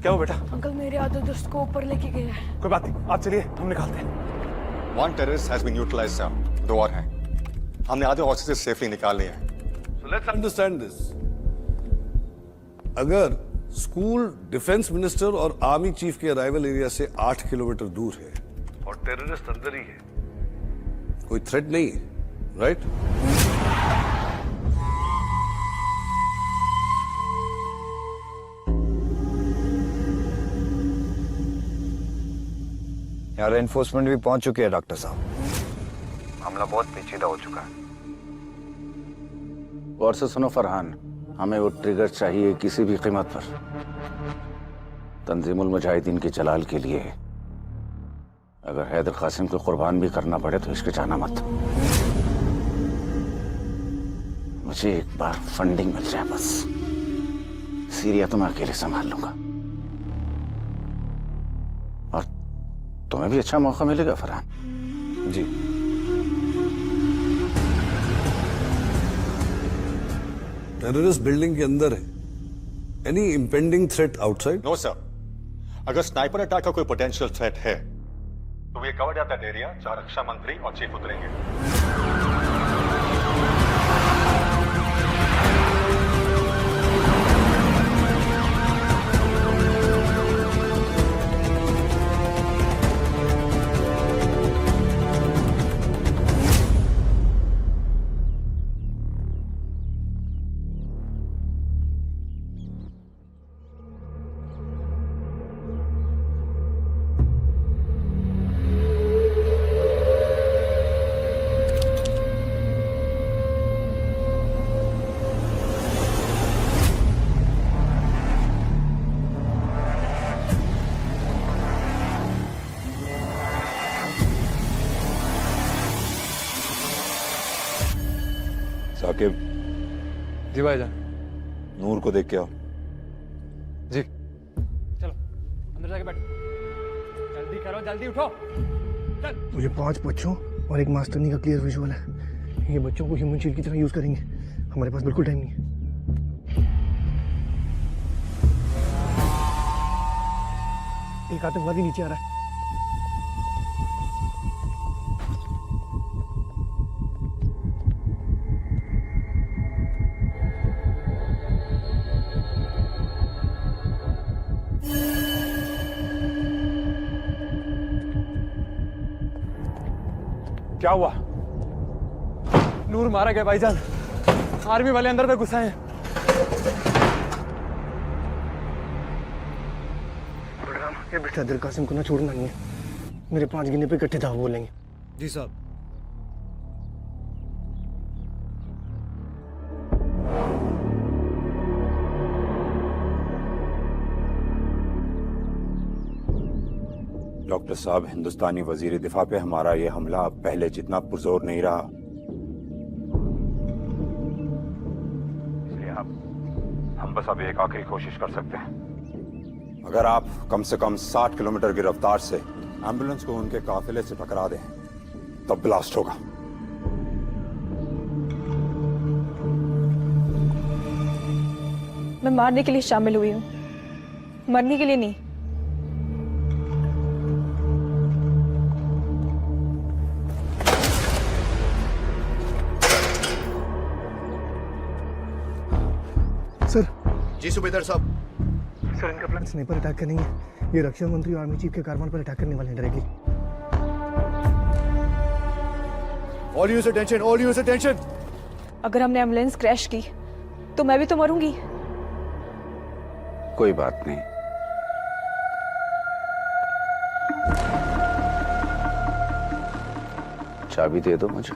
क्या हुआ बेटा? अंकल मेरे आधे दोस्त को ऊपर लेके गए हैं। कोई बात नहीं, आप चलिए, हम निकालते हैं। One terrorist has been neutralized, sir. 2 और हैं। हमने आधे hostages safely निकाल लिए हैं। So let's understand this. अगर स्कूल डिफेंस मिनिस्टर और आर्मी चीफ के अराइवल एरिया से 8 किलोमीटर दूर है और टेररिस्ट अंदर ही है, कोई थ्रेट नहीं है, राइट? यार एनफोर्समेंट भी पहुंच चुकी है डॉक्टर साहब। मामला बहुत पेचीदा हो चुका है। गौर से सुनो फरहान, हमें वो ट्रिगर चाहिए किसी भी कीमत पर। तंजीमुल मुजाहिदीन के जलाल के लिए अगर हैदर कासिम को कुर्बान भी करना पड़े तो हिचकिचाना मत। मुझे एक बार फंडिंग मिल जाए बस, सीरिया तो मैं अकेले संभाल लूंगा। और तुम्हें भी अच्छा मौका मिलेगा फरहान। जी। टेररिस्ट बिल्डिंग के अंदर है। Any impending threat outside? No sir. अगर स्नाइपर अटैक का कोई पोटेंशियल थ्रेट है तो वी कवर्ड दैट एरिया जहां रक्षा मंत्री और चीफ उतरेंगे। साकिब। जी भाईजान। नूर को देख के आओ। जी। चलो अंदर जाके बैठो। जल्दी करो, जल्दी उठो। चल। मुझे 5 बच्चों और एक मास्टरनी का क्लियर विजुअल है। ये बच्चों को ह्यूमन शील्ड की तरह यूज करेंगे। हमारे पास बिल्कुल टाइम नहीं है। एक आतंकवादी नीचे आ रहा है। क्या हुआ? नूर मारा गया भाईजान। आर्मी वाले अंदर में घुसे हैं। ये बेटा हैदर कासिम को ना छोड़ना नहीं है। मेरे 5 गिने पे इकट्ठे धावा बोलेंगे। जी साहब। डॉक्टर साहब, हिंदुस्तानी वजीर दिफा पे हमारा ये हमला अब पहले जितना पुरजोर नहीं रहा, इसलिए हम बस अब एक आखिरी कोशिश कर सकते हैं। अगर आप कम से कम 60 किलोमीटर की रफ्तार से एम्बुलेंस को उनके काफिले से टकरा दें तब ब्लास्ट होगा। मैं मारने के लिए शामिल हुई हूँ, मरने के लिए नहीं। जी सूबेदार साहब। सर इनका प्लान स्नाइपर अटैक करनी है। ये रक्षा मंत्री और आर्मी चीफ के कारवान पर अटैक करने वाले हैं directly. All units attention, all units attention. अगर हमने एम्बुलेंस क्रैश की तो मैं भी तो मरूंगी। कोई बात नहीं, चाबी दे दो मुझे।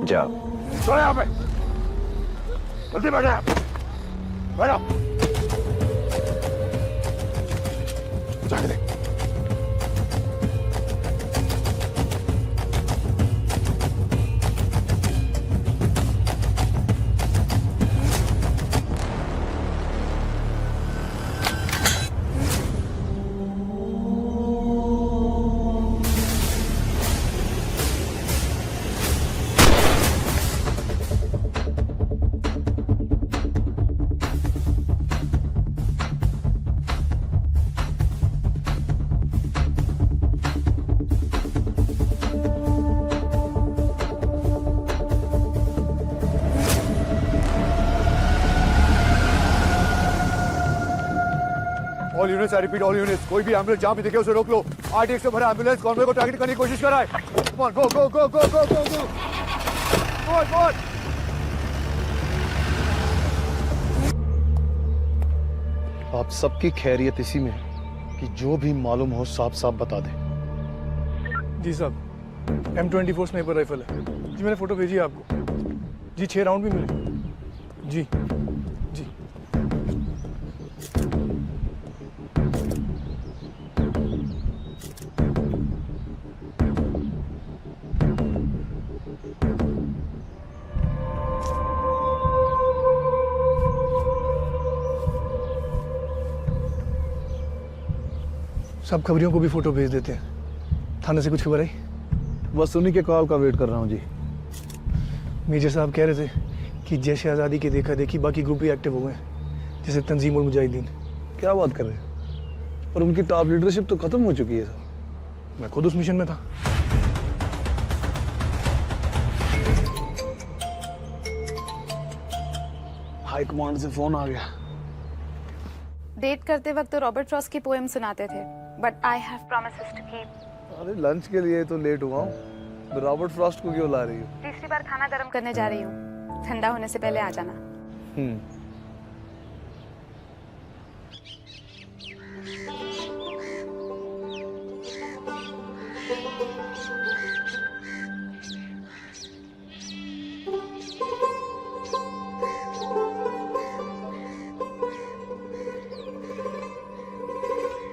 जाओ। चलो यहाँ पे, जल्दी बैठो, बैठो। जाके देख। All units, I repeat all units, कोई भी एम्बुलेंस जहां भी दिखे उसे रोक लो। आरटीएक्स से भरा एम्बुलेंस कॉन्वॉय को टारगेट करने की कोशिश कर रहा है। कम ऑन, गो गो गो गो गो गो गो। गो। आप सबकी खैरियत इसी में है कि जो भी मालूम हो साफ साफ बता दे। जी साहब, M24 स्नाइपर राइफल है जी। मैंने फोटो भेजी है आपको जी। 6 राउंड भी मिले जी। जी सब खबरियों को भी फोटो भेज देते हैं। थाने से कुछ खबर आई? बस उन्हीं के कॉल का वेट कर रहा हूँ जी। मेजर साहब कह रहे थे कि जैसे आज़ादी की देखा देखी बाकी ग्रुप भी एक्टिव हो गए, जैसे तंजीम और मुजाहिदीन। क्या बात कर रहे हैं? और उनकी टॉप लीडरशिप तो खत्म हो चुकी है सर। मैं खुद उस मिशन में था। हाई कमांड से फोन आ गया। डेट करते वक्त तो रॉबर्ट फ्रॉस्ट की पोएम सुनाते थे, but I have promises to keep. अरे लंच के लिए तो लेट हुआ हूँ। रॉबर्ट फ्रॉस्ट को क्यों ला रही हो? तीसरी बार खाना गर्म करने जा रही हूँ, ठंडा होने से पहले आ जाना।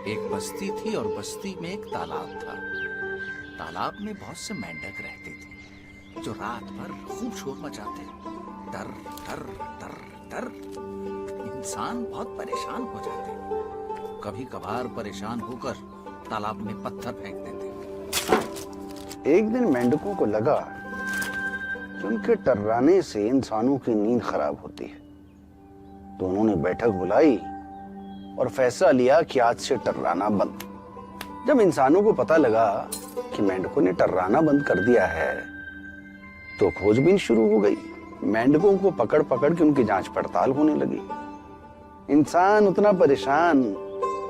एक बस्ती थी और बस्ती में एक तालाब था। तालाब में बहुत से मेंढक रहते थे जो रात भर खूब शोर मचाते। डर डर डर डर। इंसान बहुत परेशान हो जाते। कभी कभार परेशान होकर तालाब में पत्थर फेंक देते। एक दिन मेंढकों को लगा कि उनके टर्राने से इंसानों की नींद खराब होती है, तो उन्होंने बैठक बुलाई और फैसला लिया कि आज से टर्राना बंद। जब इंसानों को पता लगा कि मेंढकों ने टर्राना बंद कर दिया है, तो खोजबीन शुरू हो गई। मेंढकों को पकड़ पकड़ के उनकी जांच पड़ताल होने लगी। इंसान उतना परेशान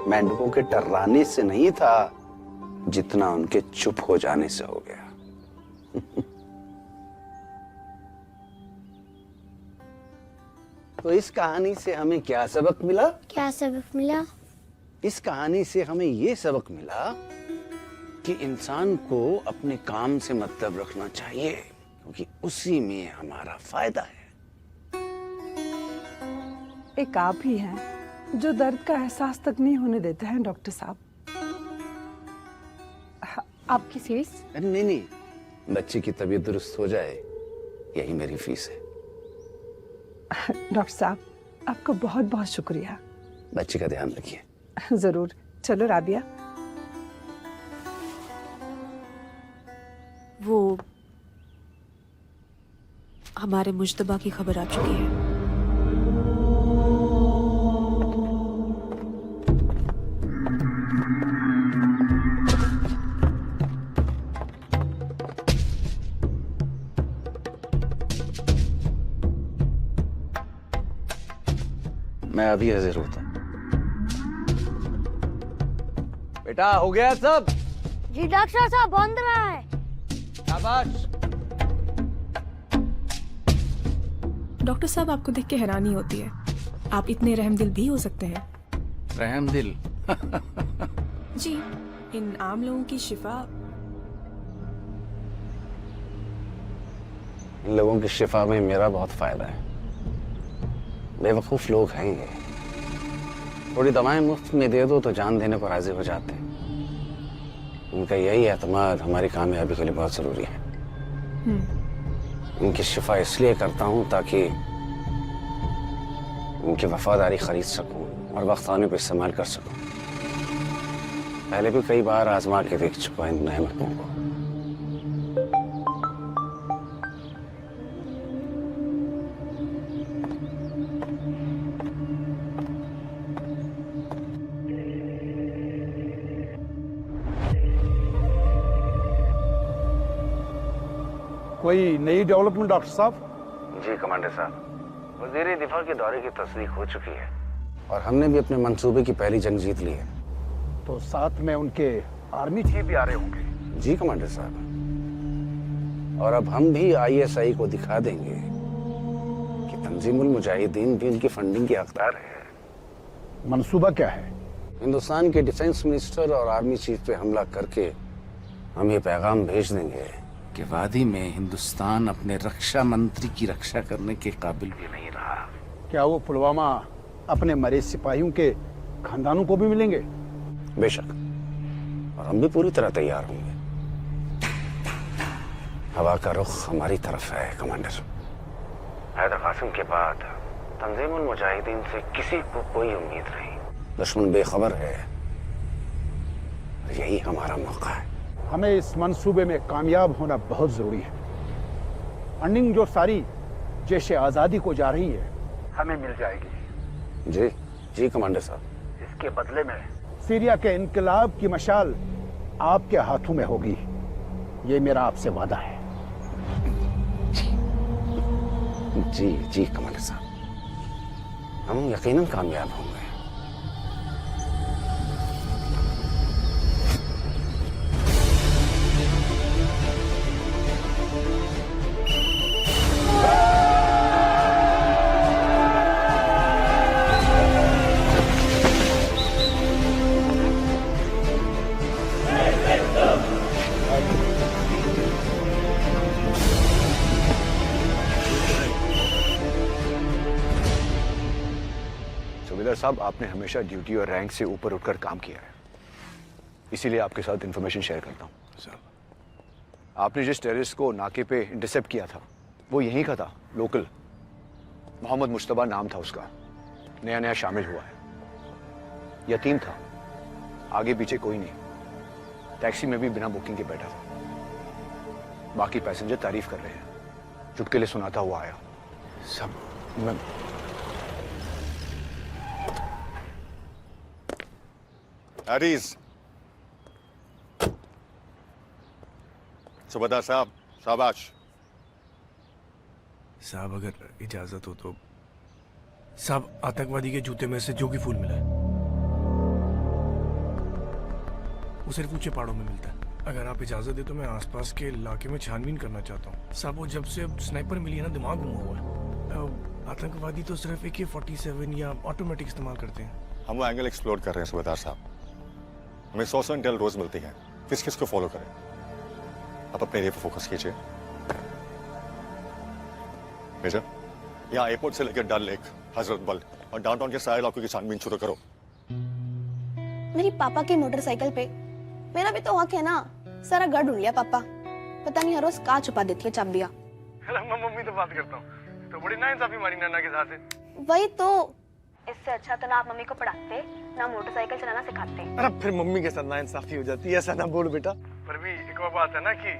मेंढकों के टर्राने से नहीं था जितना उनके चुप हो जाने से हो गया। तो इस कहानी से हमें क्या सबक मिला? क्या सबक मिला? इस कहानी से हमें ये सबक मिला कि इंसान को अपने काम से मतलब रखना चाहिए, क्योंकि उसी में हमारा फायदा है। एक आप ही हैं जो दर्द का एहसास तक नहीं होने देते हैं डॉक्टर साहब। आपकी फीस? नहीं नहीं, बच्चे की तबीयत दुरुस्त हो जाए यही मेरी फीस है। डॉक्टर साहब आपका बहुत बहुत शुक्रिया। बच्चे का ध्यान रखिए। जरूर। चलो राबिया। वो हमारे मुश्तबा की खबर आ चुकी है। मैं अभी हाजिर होता हूँ। बेटा हो गया सब? जी डॉक्टर साहब बंद रहा है। शाबाश। डॉक्टर साहब आपको देख के हैरानी होती है, आप इतने रहमदिल भी हो सकते हैं। रहमदिल? जी, इन आम लोगों की शिफा। इन लोगों की शिफा में मेरा बहुत फायदा है। बेवकूफ लोग हैं ये, थोड़ी दवाएं मुफ्त में दे दो तो जान देने को राजी हो जाते हैं। उनका यही एतमाद हमारी कामयाबी के लिए बहुत जरूरी है। उनकी शिफा इसलिए करता हूं ताकि उनकी वफादारी खरीद सकूं और वक्त आने पर इस्तेमाल कर सकूं। पहले भी कई बार आजमा के देख चुका इन नेमतों को। कोई नई डेवलपमेंट डॉक्टर साहब? जी कमांडर साहब, वज़ीर दिफा के दौरे की तस्दीक हो चुकी है और हमने भी अपने मंसूबे की पहली जंग जीत ली है। तो साथ में उनके आर्मी चीफ भी आ रहे होंगे? जी कमांडर साहब, और अब हम भी ISI को दिखा देंगे कि तंजीमुल मुजाहिदीन भी उनकी फंडिंग की हकदार है। मंसूबा क्या है? हिंदुस्तान के डिफेंस मिनिस्टर और आर्मी चीफ पे हमला करके हम ये पैगाम भेज देंगे कि वादी में हिंदुस्तान अपने रक्षा मंत्री की रक्षा करने के काबिल भी नहीं रहा। क्या वो पुलवामा अपने मरे सिपाहियों के खानदानों को भी मिलेंगे? बेशक, और हम भी पूरी तरह तैयार होंगे। हवा का रुख हमारी तरफ है कमांडर। हैदर कासिम के बाद तंजीमुल मुजाहिदीन से किसी को कोई उम्मीद नहीं। दुश्मन बेखबर है, यही हमारा मौका है। हमें इस मंसूबे में कामयाब होना बहुत जरूरी है। फंडिंग जो सारी जैश आजादी को जा रही है हमें मिल जाएगी। जी जी कमांडर साहब। इसके बदले में सीरिया के इनकलाब की मशाल आपके हाथों में होगी, ये मेरा आपसे वादा है। जी जी कमांडर साहब, हम यकीनन कामयाब होंगे। सुबेदार साहब, आपने हमेशा ड्यूटी और रैंक से ऊपर उठकर काम किया है, इसीलिए आपके साथ इंफॉर्मेशन शेयर करता हूँ। आपने जिस टेररिस्ट को नाके पे इंटरसेप्ट किया था वो यहीं का था, लोकल। मोहम्मद मुश्तबा नाम था उसका, नया नया शामिल हुआ है। यतीम था, आगे पीछे कोई नहीं, टैक्सी में भी बिना बुकिंग के बैठा था। बाकी पैसेंजर तारीफ कर रहे हैं, चुटकुले सुनाता हुआ आया। सब मैं एडीज। सुबेदार साहब, शाबाश। साहब अगर इजाजत हो तो साहब, आतंकवादी के जूते में से जो कि फूल मिला है वो सिर्फ ऊंचे पहाड़ों में मिलता है। अगर आप इजाजत दे तो मैं आसपास के इलाके में छानबीन करना चाहता हूँ। साहब वो जब से स्नाइपर मिली है ना, दिमाग घुमा हुआ है। आतंकवादी तो सिर्फ AK-47 या ऑटोमेटिक इस्तेमाल करते हैं। हम वो एंगल एक्सप्लोर कर रहे हैं सुबेदार साहब। हमें 100 इंटेल रोज मिलती है, किस किस को फॉलो करें। आप अपने एरिया पर फोकस कीजिए। भेजा, यहाँ एयरपोर्ट से लेकर डल लेक, हजरत बल और डाउनटाउन के सारे इलाकों की छानबीन शुरू करो। मेरी पापा की मोटरसाइकिल पे मेरा भी तो हक है ना। सारा घर ढूंढ लिया पापा, पता नहीं हर रोज कहाँ छुपा देती है चाबियां। मैं मम्मी तो बात करता हूँ, तो बड़ी नाइंसाफी हमारी नाना के साथ है। वही तो, इससे अच्छा तो ना आप मम्मी को पढ़ाते ना मोटरसाइकिल चलाना सिखाते। अरे फिर मम्मी के साथ नाइंसाफी हो जाती है, ऐसा ना बोल बेटा। पर भी एक और बात है ना कि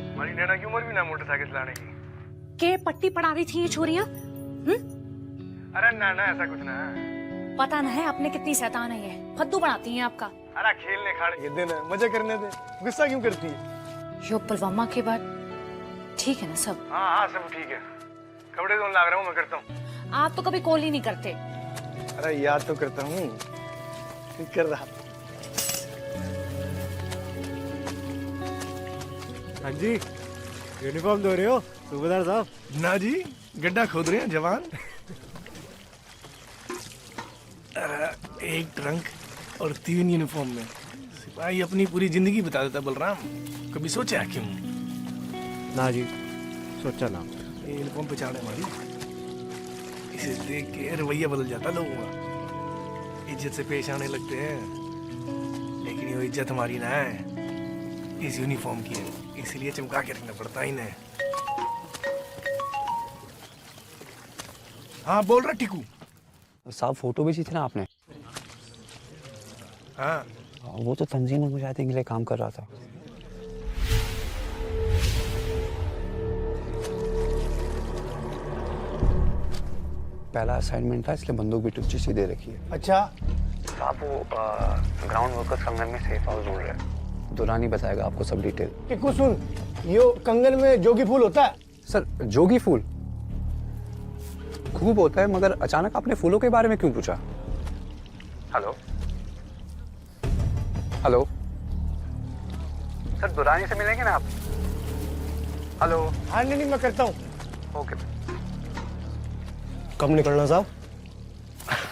हमारी नैना की उम्र भी ना मोटरसाइकिल चलाने की। के पट्टी पढ़ा रही थी ये छोरियां? अरे नाना ऐसा कुछ ना है। पता न है आपने कितनी शैतान है ये, फद्दू बनाती हैं आपका। अरे खेलने खाने के दिन है, मजे करने दे, गुस्सा क्यों करती है? यो पुलवामा के बाद ठीक है ना सब? हाँ हाँ सब ठीक है, कपड़े धोने लग रहा हूँ, मैं करता हूँ। आप तो कभी कॉल ही नहीं करते। अरे याद तो करता हूँ, कर रहा। हाँ जी, यूनिफॉर्म धो रहे हो सूबेदार साहब? ना जी, गड्ढा खोद रहे हैं जवान। अरे एक ट्रंक और 3 यूनिफॉर्म में सिपाही अपनी पूरी जिंदगी बता देता बलराम। कभी सोचा क्यों? ना जी, सोचा ना। ये यूनिफॉर्म पे चाड़े हमारी, इसे देख के रवैया बदल जाता लोगों का, इज्जत से पेश आने लगते हैं। लेकिन ये इज्जत हमारी ना है, इस यूनिफॉर्म की है, इसलिए चमका के रखना पड़ता है इन्हें। हाँ बोल रहा टिकू साहब, फोटो भेजी थी ना आपने? हाँ, वो तो तंजीम और मुजाहिदीन के लिए काम कर रहा था। पहला असाइनमेंट था, इसलिए बंदूक भी टुच्ची सी दे रखी है। अच्छा साहब, वो ग्राउंड वर्कर्स कंगन में सेफ हाउस ढूंढ रहे हैं। दुरानी बताएगा आपको सब डिटेल। टिकू सुन, यो कंगन में जोगी फूल होता है? सर, जोगी फूल खूब होता है, मगर अचानक आपने फूलों के बारे में क्यों पूछा? हेलो हेलो सर, दुरानी से मिलेंगे ना आप? हेलो। हाँ नहीं, मैं करता हूँ। ओके। कब निकलना साहब?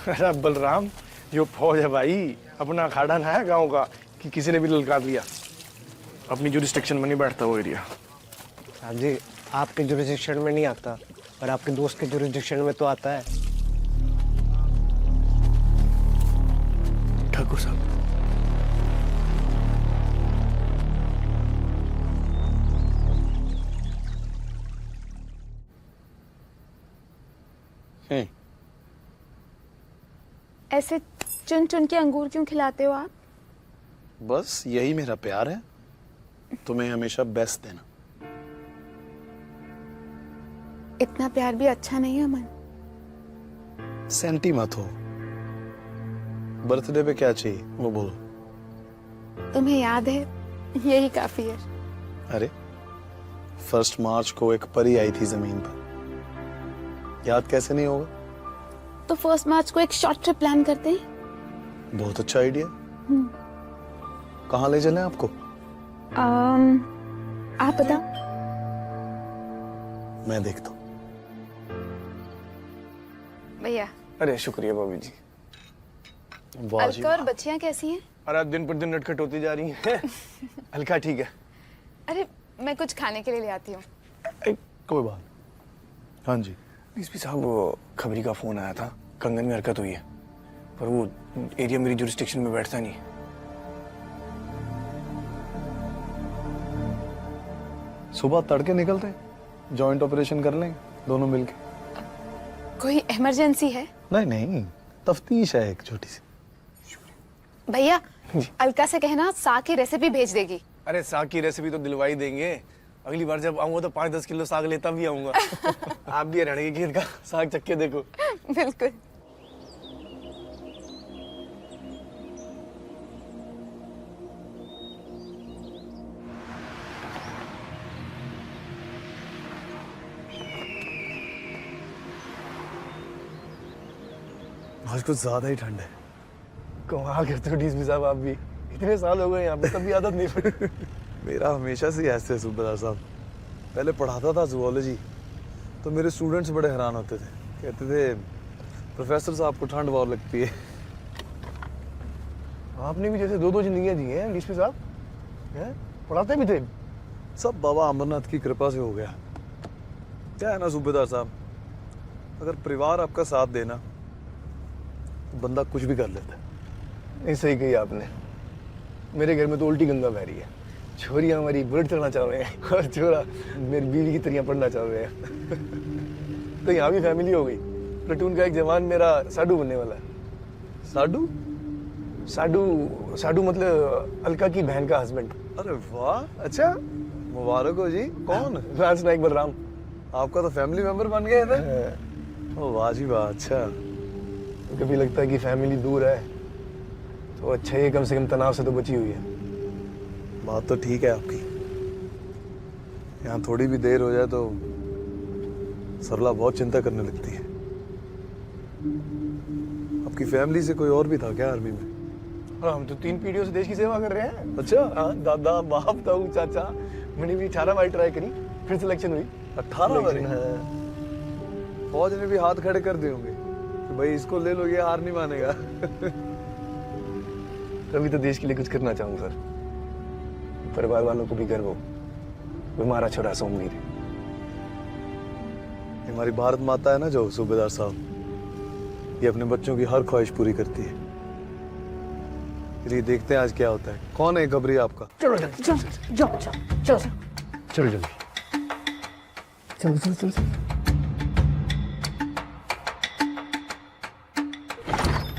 अरे बलराम, जो फौज है भाई, अपना अखाड़ा ना है गांव का कि किसी ने भी ललकार दिया। अपनी जुरिस्डिक्शन में नहीं बैठता वो एरिया। साहब जी, आपके जुरिस्डिक्शन में नहीं आता, पर आपके दोस्त के जुरिस्डिक्शन में तो आता है। ठाकुर साहब, ऐसे चुन चुन के अंगूर क्यों खिलाते हो आप? बस यही मेरा प्यार है, तुम्हें हमेशा बेस्ट देना। इतना प्यार भी अच्छा नहीं है अमन। सेंटी मत हो। बर्थडे पे क्या चाहिए वो बोलो। तुम्हें याद है, यही काफी है। अरे 1 मार्च को एक परी आई थी जमीन पर, याद कैसे नहीं होगा? तो 1 मार्च को एक शॉर्ट ट्रिप प्लान करते हैं। बहुत अच्छा आइडिया। कहाँ ले चलें आपको? आप बताओ। मैं देखता हूँ। भैया। अरे शुक्रिया भाभी जी। अलका और बच्चियां कैसी हैं? अरे दिन पर दिन नटखट होती जा रही हैं। अलका ठीक है। अरे मैं कुछ खाने के लिए ले आती हूँ। कोई बात। हाँ जी। डीएसपी साहब, वो खबरी का फोन आया था, कंगन में हरकत हुई है, पर वो एरिया मेरी जुरिस्डिक्शन में बैठता नहीं। सुबह तड़के निकलते हैं, जॉइंट ऑपरेशन कर लेंगे दोनों मिलके। कोई इमरजेंसी है? नहीं नहीं, तफ्तीश है एक छोटी सी। भैया, अलका से कहना साग की रेसिपी भेज देगी। अरे साग की रेसिपी तो दिलवाई देंगे, अगली बार जब आऊंगा तो 5-10 किलो साग लेता भी आऊंगा। आप भी हरियाणा के खेत का साग चख के देखो। बिल्कुल। आज कुछ ज्यादा ही ठंड है। कमाल करते हो डीएसपी साहब, आप भी इतने साल हो गए यहाँ पे, तब भी आदत नहीं पड़ी। मेरा हमेशा से ऐसे है सूबेदार साहब। पहले पढ़ाता था जूलॉजी, तो मेरे स्टूडेंट्स बड़े हैरान होते थे, कहते थे प्रोफेसर साहब को ठंड बहुत लगती है। आपने भी जैसे 2-2 जिंदगियां जी हैं डीएसपी साहब, पढ़ाते भी थे। सब बाबा अमरनाथ की कृपा से हो गया। क्या है ना सूबेदार साहब, अगर परिवार आपका साथ देना तो बंदा कुछ भी कर लेता है। नहीं, सही कही आपने। मेरे घर में तो उल्टी गंगा बह रही है। छोरियां हमारी बुलेट चढ़ना चाह रहे हैं और छोरा मेरी बीवी की तरह पढ़ना चाह रहे हैं। तो यहाँ भी फैमिली हो गई। प्लेटून का एक जवान मेरा साडू बनने वाला है। साडू? साडू साडू मतलब अलका की बहन का हस्बैंड। अरे वाह, अच्छा, मुबारक हो जी। कौन? लांस नाइक बलराम। आपका तो फैमिली मेंबर बन गए थे। ओ वाह जी वाह। अच्छा, कभी लगता है कि फैमिली दूर है तो अच्छा ही, कम से कम तनाव से तो बची हुई है। बात तो ठीक है आपकी। यहाँ थोड़ी भी देर हो जाए तो सरला बहुत चिंता करने लगती है। आपकी आपकी फैमिली से कोई और भी था क्या आर्मी में? हम तो 3 पीढ़ियों से देश की सेवा कर रहे हैं। अच्छा। हाँ, दादा बाप ताऊ चाचा। मैंने भी 18 बार ट्राई करी, फिर सिलेक्शन हुई। 18 बार? हाँ। फौज ने भी हाथ खड़े कर दिए होंगे कि भाई इसको ले लो, ये हार नहीं मानेगा। कभी तो देश के लिए कुछ करना चाहूंगा सर, परिवार वालों को भी गर्व हो, वो हमारा छोटा सा उम्मीद है। हमारी भारत माता है ना जो सूबेदार साहब, ये अपने बच्चों की हर ख्वाहिश पूरी करती है। चलिए देखते हैं आज क्या होता है। कौन है खबरी आपका? चलो जल्दी, जाओ जाओ जाओ चलो चलो जल्दी, चलो चलो चलो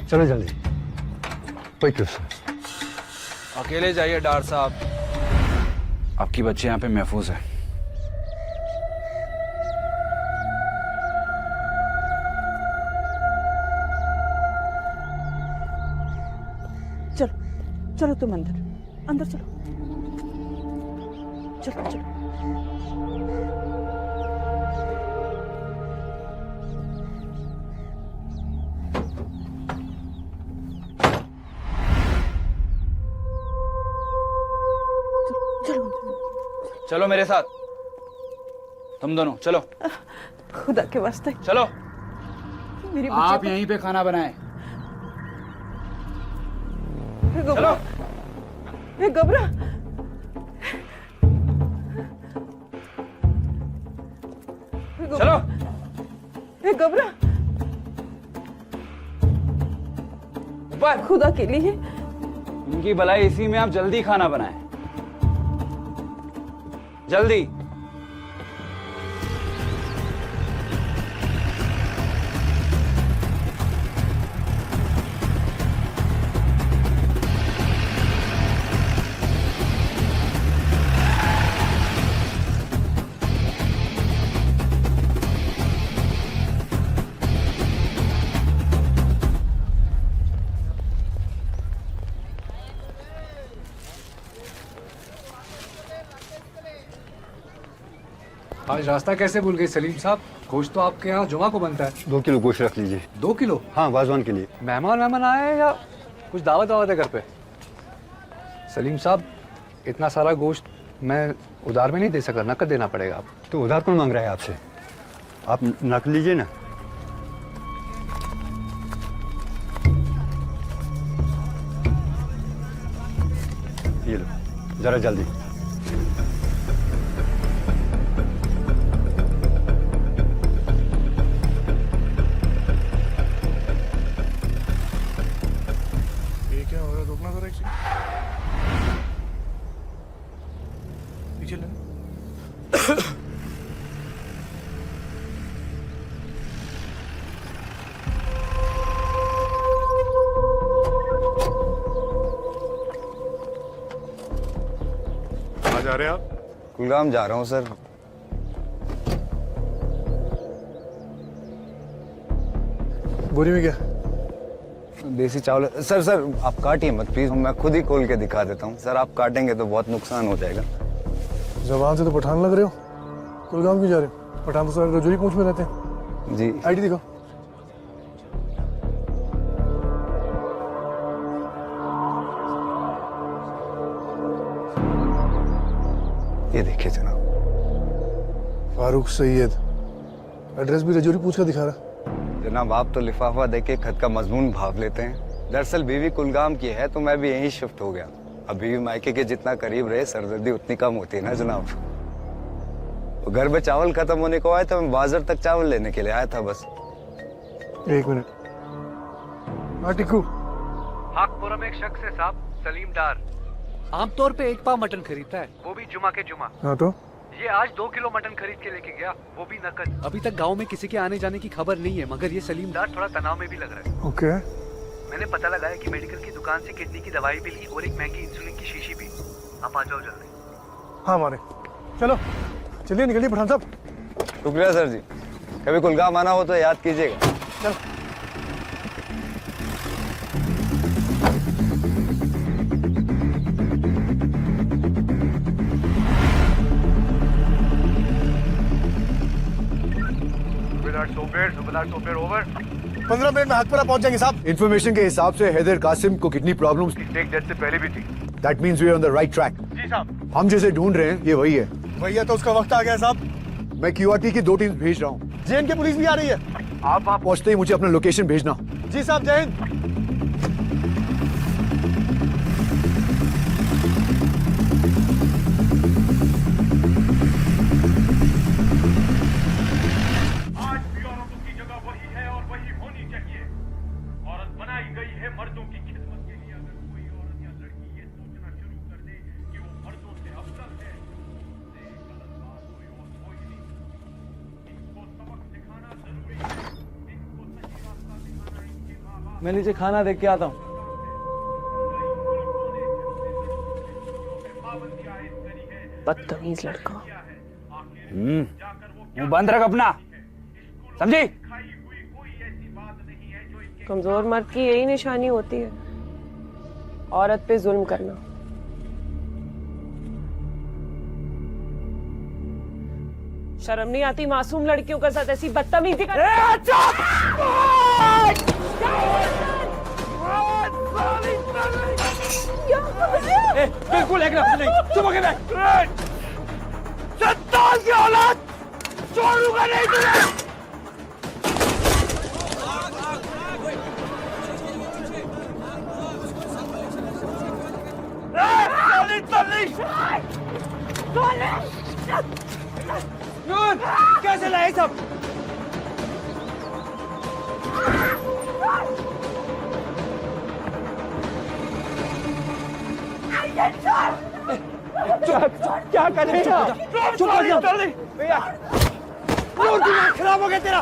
चलो जल्दी। अकेले जाइए डार साहब, आपकी बच्चे यहाँ पे महफूज है। चलो चलो तुम अंदर अंदर चलो चलो चलो। चलो मेरे साथ, तुम दोनों चलो। खुदा के वास्ते चलो। मेरी आप यहीं पे खाना बनाएं। चलो। ये घबरा। चलो। ये घबरा। ऊपर। खुदा के लिए उनकी भलाई इसी में, आप जल्दी खाना बनाएं, जल्दी। आज रास्ता कैसे भूल गए सलीम साहब? गोश्त तो आपके यहाँ जुमा को बनता है। 2 किलो गोश्त रख लीजिए। 2 किलो? हाँ, वाजवान के लिए। मेहमान आए हैं या कुछ दावत है घर पे? सलीम साहब, इतना सारा गोश्त मैं उधार में नहीं दे सका, नकद देना पड़ेगा। आप तो उधार कौन मांग रहा है आपसे? आप नकद लीजिए ना। ये लो, जरा जल्दी। ये क्या हो रहा है? रोकना जरा एक सेकंड। पीछे लेना। कहाँ जा रहे हैं आप? कुलगाम जा रहा हूँ सर। बोरी में क्या? देसी चावल। सर आप काटिए मत प्लीज, मैं खुद ही खोल के दिखा देता हूँ। सर आप काटेंगे तो बहुत नुकसान हो जाएगा। जबान से तो पठान लग रहे हो। कुलगाम क्यों जा रहे हो? पठान तो सर रजौरी पूंछ में रहते हैं। जी। आईडी दिखाओ। ये देखिए जनाब। फारूक सैयद, एड्रेस भी रजौरी पूछ का दिखा रहा। जनाब आप तो लिफाफा देके खत का मजमून भाप लेते हैं। दरअसल बीवी कुलगाम की है तो मैं भी यहीं शिफ्ट हो गया। अब बीवी मायके के जितना करीब रहे सरदर्दी उतनी कम होती है ना जनाब। तो घर में चावल खत्म होने को आए तो मैं बाजार तक चावल लेने के लिए आया था बस। 1 मिनट। हाँ टिक्कू। हाकपुरा में एक शख्स है साहब, सलीम डार। आमतौर पे 1 पाव मटन खरीदता है, वो भी जुमा के जुमा। हाँ तो ये आज 2 किलो मटन खरीद के लेके गया, वो भी नकद। अभी तक गांव में किसी के आने जाने की खबर नहीं है, मगर ये सलीम डार थोड़ा तनाव में भी लग रहा है। ओके। मैंने पता लगाया कि मेडिकल की दुकान से किडनी की दवाई भी ली और एक महंगी इंसुलिन की शीशी भी। आप आ जाओ जल्दी। हाँ माने। चलो चलिए निकलिए पठान साहब। शुक्रिया सर जी, कभी कुलगाम आना हो तो याद कीजिएगा। चल। सुबेदार सोपेर ओवर। 15 मिनट में हाथपुरा पहुंच जाएंगे साहब। इन्फॉर्मेशन के हिसाब से हैदर कासिम को किडनी प्रॉब्लम्स एक डेथ से पहले भी थी। That means we are on the right track. जी साहब। हम जैसे ढूंढ रहे हैं ये वही है। भैया तो उसका वक्त आ गया साहब। मैं क्यूआरटी की 2 टीम्स भेज रहा हूँ। जेएन की पुलिस भी आ रही है। आप वहाँ पहुंचते ही मुझे अपना लोकेशन भेजना। जी साहब, जय हिंद। मैं नीचे खाना देख के आता हूँ। बदतमीज लड़का। मुंह बंद रख अपना, समझी? कमजोर मर्द की यही निशानी होती है, औरत पे जुल्म करना। शर्म नहीं आती मासूम लड़कियों के साथ ऐसी बदतमीजी कर? बिल्कुल एक लफ्ज़ नहीं, चुप हो गए। शैतान की औलाद, छोड़ूंगा नहीं तुझे। नूर, कैसे लाए सब? क्या कर रहे हो? चुप हो जा भैया। नूर, दिमाग खराब हो गया तेरा।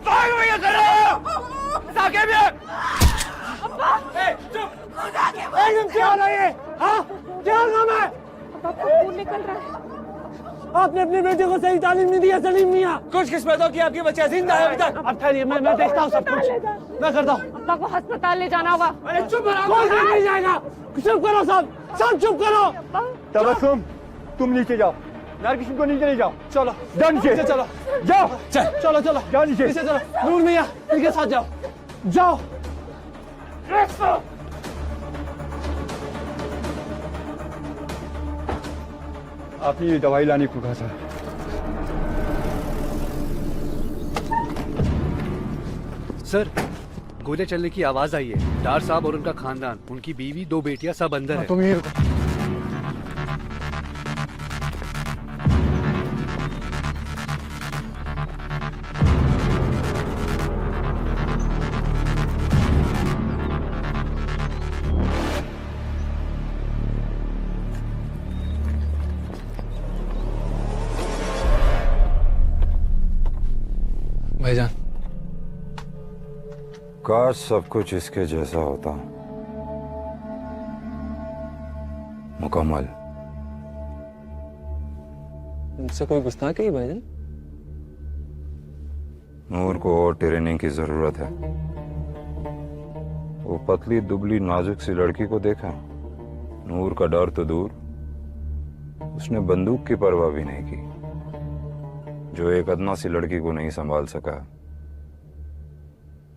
भाग भैया कर रहे हो? साके भी है। चुप। क्या हो रहा है? हाँ, क्या नाम है? खून निकल रहा है। आपने अपने बेटे को सही तालीम नहीं दिया सलीम मियां। कुछ किस्मत हो कि आपकी बच्चा जिंदा है अभी तक। अब ठहरिए, मैं देखता हूँ सब कुछ। मैं करता हूँ। अब्बा को अस्पताल ले जाना होगा। अरे चुप रहो। कोई नहीं जाएगा। चुप करो सब, सब चुप करो। तबस्सुम, तुम नीचे जाओ। नारकिशन को नीचे ले जाओ। चलो, जाओ नीचे। चलो, जाओ। चलो चलो, जाओ नीचे। नीचे चलो। नूर मियां, इनके साथ जाओ। जाओ। आपने ये दवाई लाने को कहा था। सर, गोले चलने की आवाज आई है। डार साहब और उनका खानदान, उनकी बीवी, 2 बेटियां सब अंदर है। तुम ये भाईजान, काश सब कुछ इसके जैसा होता, मुकम्मल। मुझसे कोई गुस्ताखी है भाईजान? नूर को और ट्रेनिंग की जरूरत है। वो पतली दुबली नाजुक सी लड़की को देखा, नूर का डर तो दूर, उसने बंदूक की परवाह भी नहीं की। जो एक अदना सी लड़की को नहीं संभाल सका,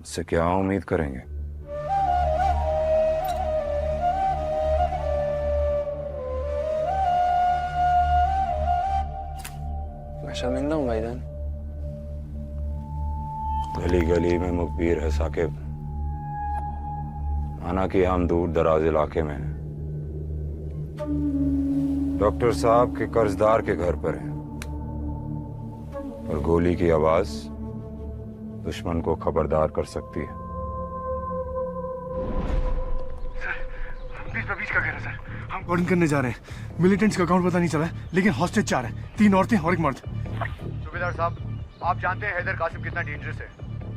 उससे क्या उम्मीद करेंगे? मैं शर्मिंदा हूँ भाईजान। गली गली में मुखबिर है साकिब, माना कि हम दूर दराज इलाके में हैं। डॉक्टर साहब के कर्जदार के घर पर हैं और गोली की आवाज दुश्मन को खबरदार कर सकती है। बीच का कह रहा सर, हम कॉर्डिंग करने जा रहे हैं। मिलिटेंट्स का अकाउंट पता नहीं चला है, लेकिन हॉस्टेज 4 है, 3 औरतें और 1 मर्द। सूबेदार साहब, आप जानते हैं हैदर कासिम कितना डेंजरस है।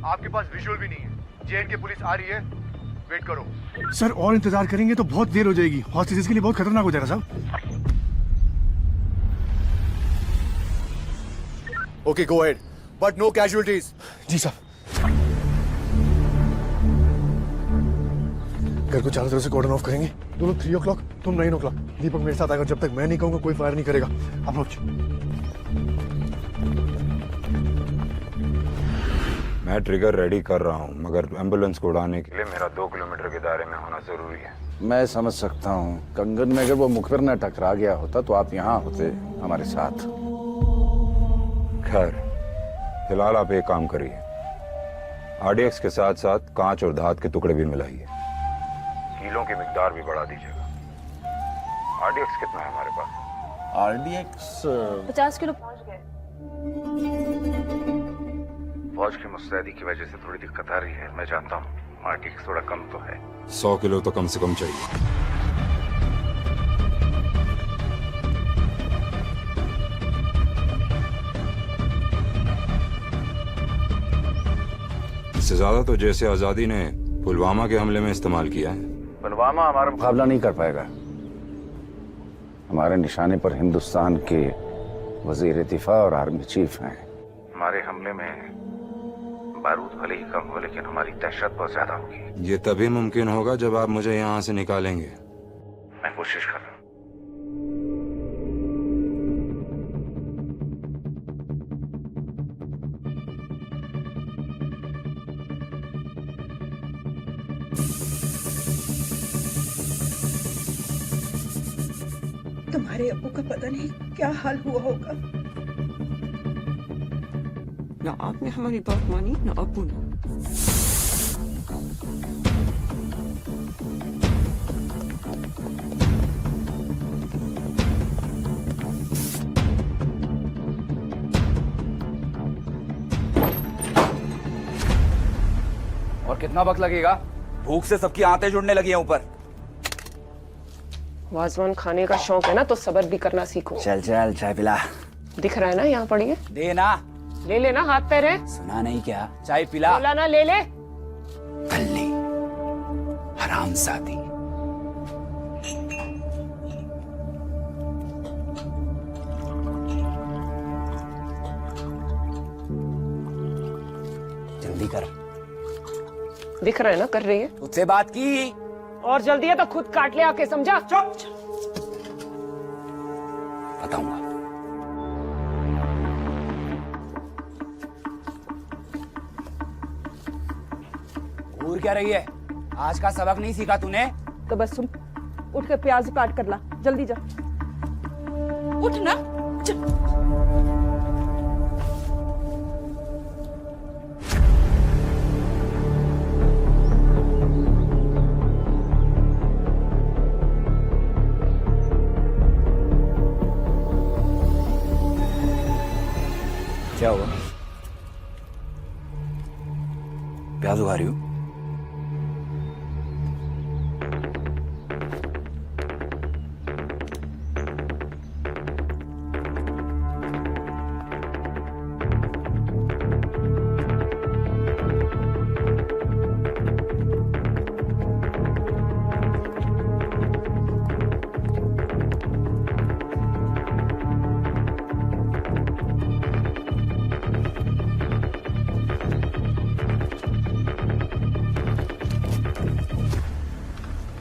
आपके पास विजुअल भी नहीं है। जेएन की पुलिस आ रही है, वेट करो। सर, और इंतजार करेंगे तो बहुत देर हो जाएगी। हॉस्टेजेस के लिए बहुत खतरनाक हो जाएगा साहब। Okay, go ahead, but no casualties. जी साहब। घर को चारों तरफ से कॉर्डन ऑफ करेंगे। दोनों 3 o'clock, तुम 9 o'clock। दीपक मेरे साथ आएगा, जब तक मैं नहीं कहूंगा कोई फायर नहीं करेगा। अप्रोच। मैं ट्रिगर रेडी कर रहा हूँ, मगर एम्बुलेंस को उड़ाने के लिए मेरा 2 किलोमीटर के दायरे में होना जरूरी है। मैं समझ सकता हूँ कंगन में अगर वो मुखबिर न टकरा गया होता तो आप यहाँ होते हमारे साथ। खैर, फिलहाल आप एक काम करिए, आरडीएक्स के साथ साथ कांच और धात के टुकड़े भी मिलाइए, कीलों की मिकदार भी बढ़ा दीजिएगा। आरडीएक्स कितना है हमारे पास? आरडीएक्स 50 किलो पहुंच गए। फौज की मुस्तैदी की वजह से थोड़ी दिक्कत आ रही है, मैं जानता हूँ। आरडीएक्स थोड़ा कम तो है। 100 किलो तो कम से कम चाहिए। इससे ज्यादा तो जैसे आजादी ने पुलवामा के हमले में इस्तेमाल किया है। पुलवामा हमारा मुकाबला नहीं कर पाएगा। हमारे निशाने पर हिंदुस्तान के वजीर दिफा और आर्मी चीफ हैं। हमारे हमले में बारूद भले ही कम हो, लेकिन हमारी दहशत बहुत ज्यादा होगी। ये तभी मुमकिन होगा जब आप मुझे यहाँ से निकालेंगे। मैं कोशिश कर रहा हूँ। तुम्हारे अब्बू का पता नहीं क्या हाल हुआ होगा। ना आपने हमारी बात मानी, ना अब्बू ने। और कितना वक्त लगेगा? भूख से सबकी आंतें जुड़ने लगी हैं ऊपर। वाजवान खाने का शौक है ना, तो सब्र भी करना सीखो। चल चल चाय पिला। दिख रहा है ना, यहाँ पड़ी है। दे ना। ले लेना, हाथ पैर है। सुना नहीं क्या? चाय पिला। बोला ना, ले ले। कल्ली हरामजादी। जल्दी कर। दिख रहा है ना, कर रही है। तुझसे बात की। और जल्दी है तो खुद काट ले आके, समझा? चुप। बताऊंगा। घूर क्या रही है? आज का सबक नहीं सीखा तूने? तो बस सुन, उठ के प्याज काट कर ला, जल्दी जा। उठ ना। क्या हुआ? प्याज उगा रही हूँ।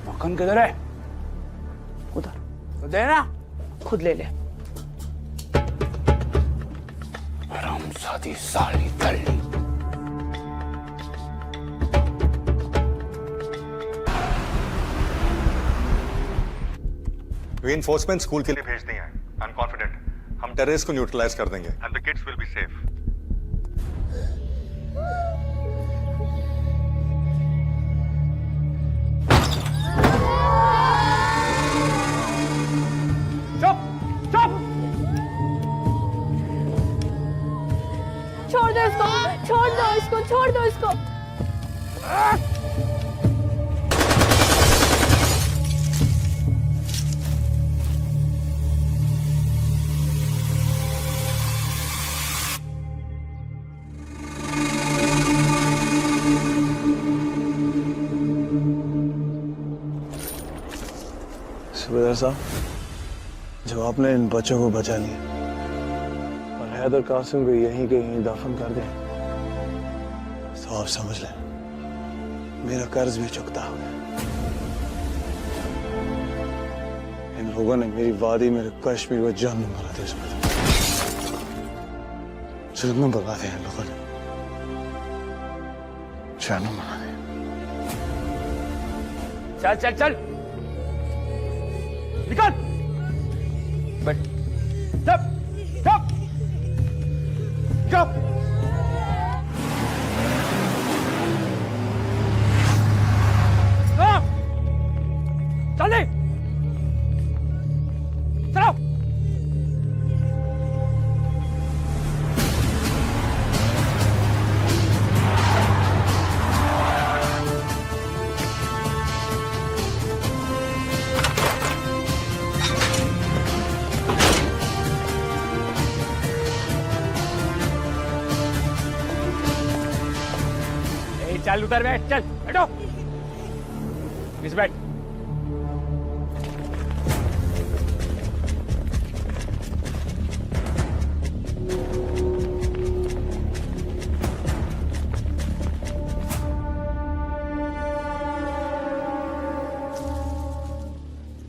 मक्खन किधर है? उधर। तो देना। खुद ले ले। हरामजादी साली तल्ली। रीइंफोर्समेंट स्कूल के लिए भेज दिए हैं। आई एम कॉन्फिडेंट हम टेररिस्ट को न्यूट्रलाइज कर देंगे and the kids will be safe. छोड़ दो इसको, छोड़ दो इसको, छोड़ दो इसको। सुबेदार साहब, जब आपने इन बच्चों को बचा लिया और हैदर कासिम को यहीं के यहीं दफन कर दिया, तो आप समझ लें मेरा कर्ज भी चुकता हो गया। इन लोगों ने मेरी वादी, मेरे कश्मीर को जान में मारा था। जुल्म में बर्बाद है इन लोगों ने। चैनल बना दे। चल चल चल निकल बैठ चुप चुप चुप चल दे चलो चल उधर बैठ चल बैठो इस बैठ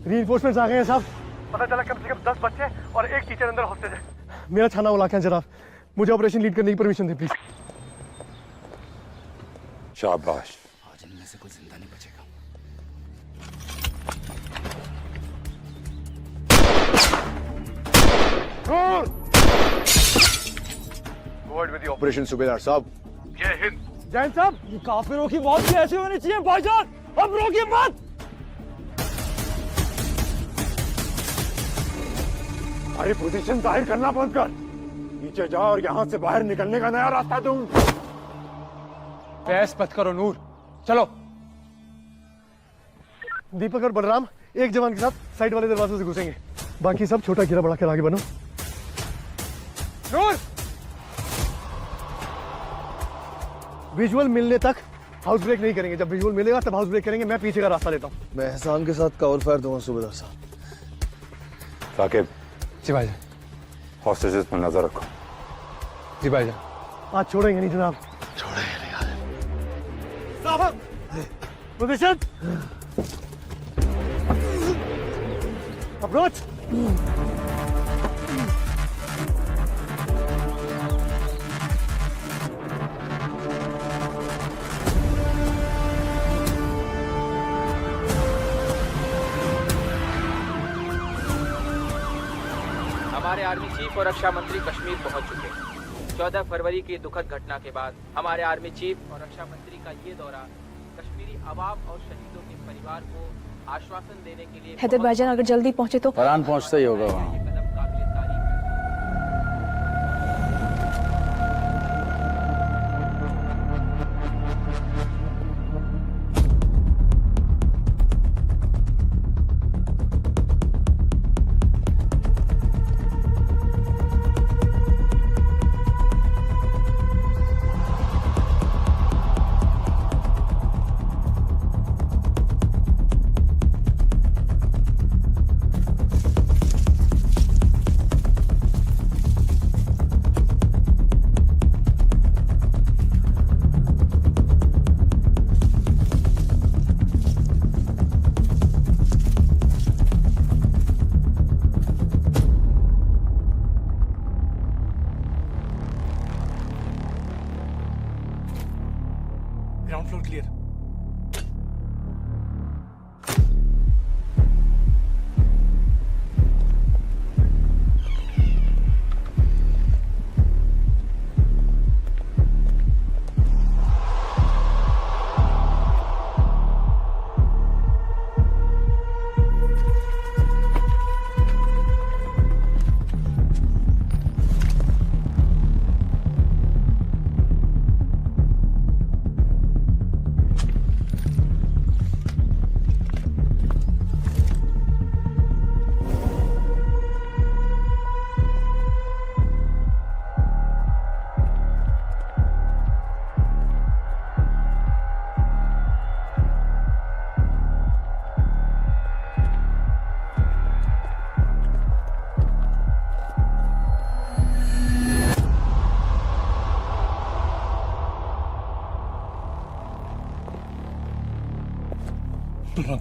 रीइंफोर्समेंट्स आ गए हैं साहब। पता चला कम से कम 10 बच्चे और एक टीचर अंदर हॉस्टेज है। मेरा थाना इलाका है जनाब, मुझे ऑपरेशन लीड करने की परमिशन दे प्लीज। शाबाश। आज इनमें से कोई जिंदा नहीं बचेगा। Forward with the operation, सूबेदार साहब। जय हिंद। जैन साहब, ये काफिरों की मौत कैसे होनी चाहिए भाईजान, अब रोकिए मत। अरे पोजीशन जाहिर करना बंद कर, नीचे जाओ और यहाँ से बाहर निकलने का नया रास्ता ढूंढ। बहस मत करो नूर, चलो। दीपक और बलराम एक जवान के साथ साइड वाले दरवाजे से घुसेंगे, बाकी सब छोटा घेरा बढ़ा कर आगे बनो। नूर विजुअल मिलने तक हाउस ब्रेक नहीं करेंगे, जब विजुअल मिलेगा तब हाउस ब्रेक करेंगे। मैं पीछे का रास्ता लेता हूँ। मैं एहसान के साथ कवर फायर दूंगा सूबेदार साहब। साकिब। जी भाईजान। हॉस्टेजेस पर नजर रखो। जी भाईजान। आज छोड़ेंगे नहीं जनाब। छोड़ेंगे नहीं आज। Position approach. हमारे आर्मी चीफ और रक्षा मंत्री कश्मीर पहुंच चुके हैं। 14 फरवरी की दुखद घटना के बाद हमारे आर्मी चीफ और रक्षा मंत्री का ये दौरा कश्मीरी अवाम और शहीदों के परिवार को आश्वासन देने के लिए। हैदर भाईजान अगर जल्दी पहुंचे तो। फरहान पहुंचता ही होगा वहाँ। Ground floor clear.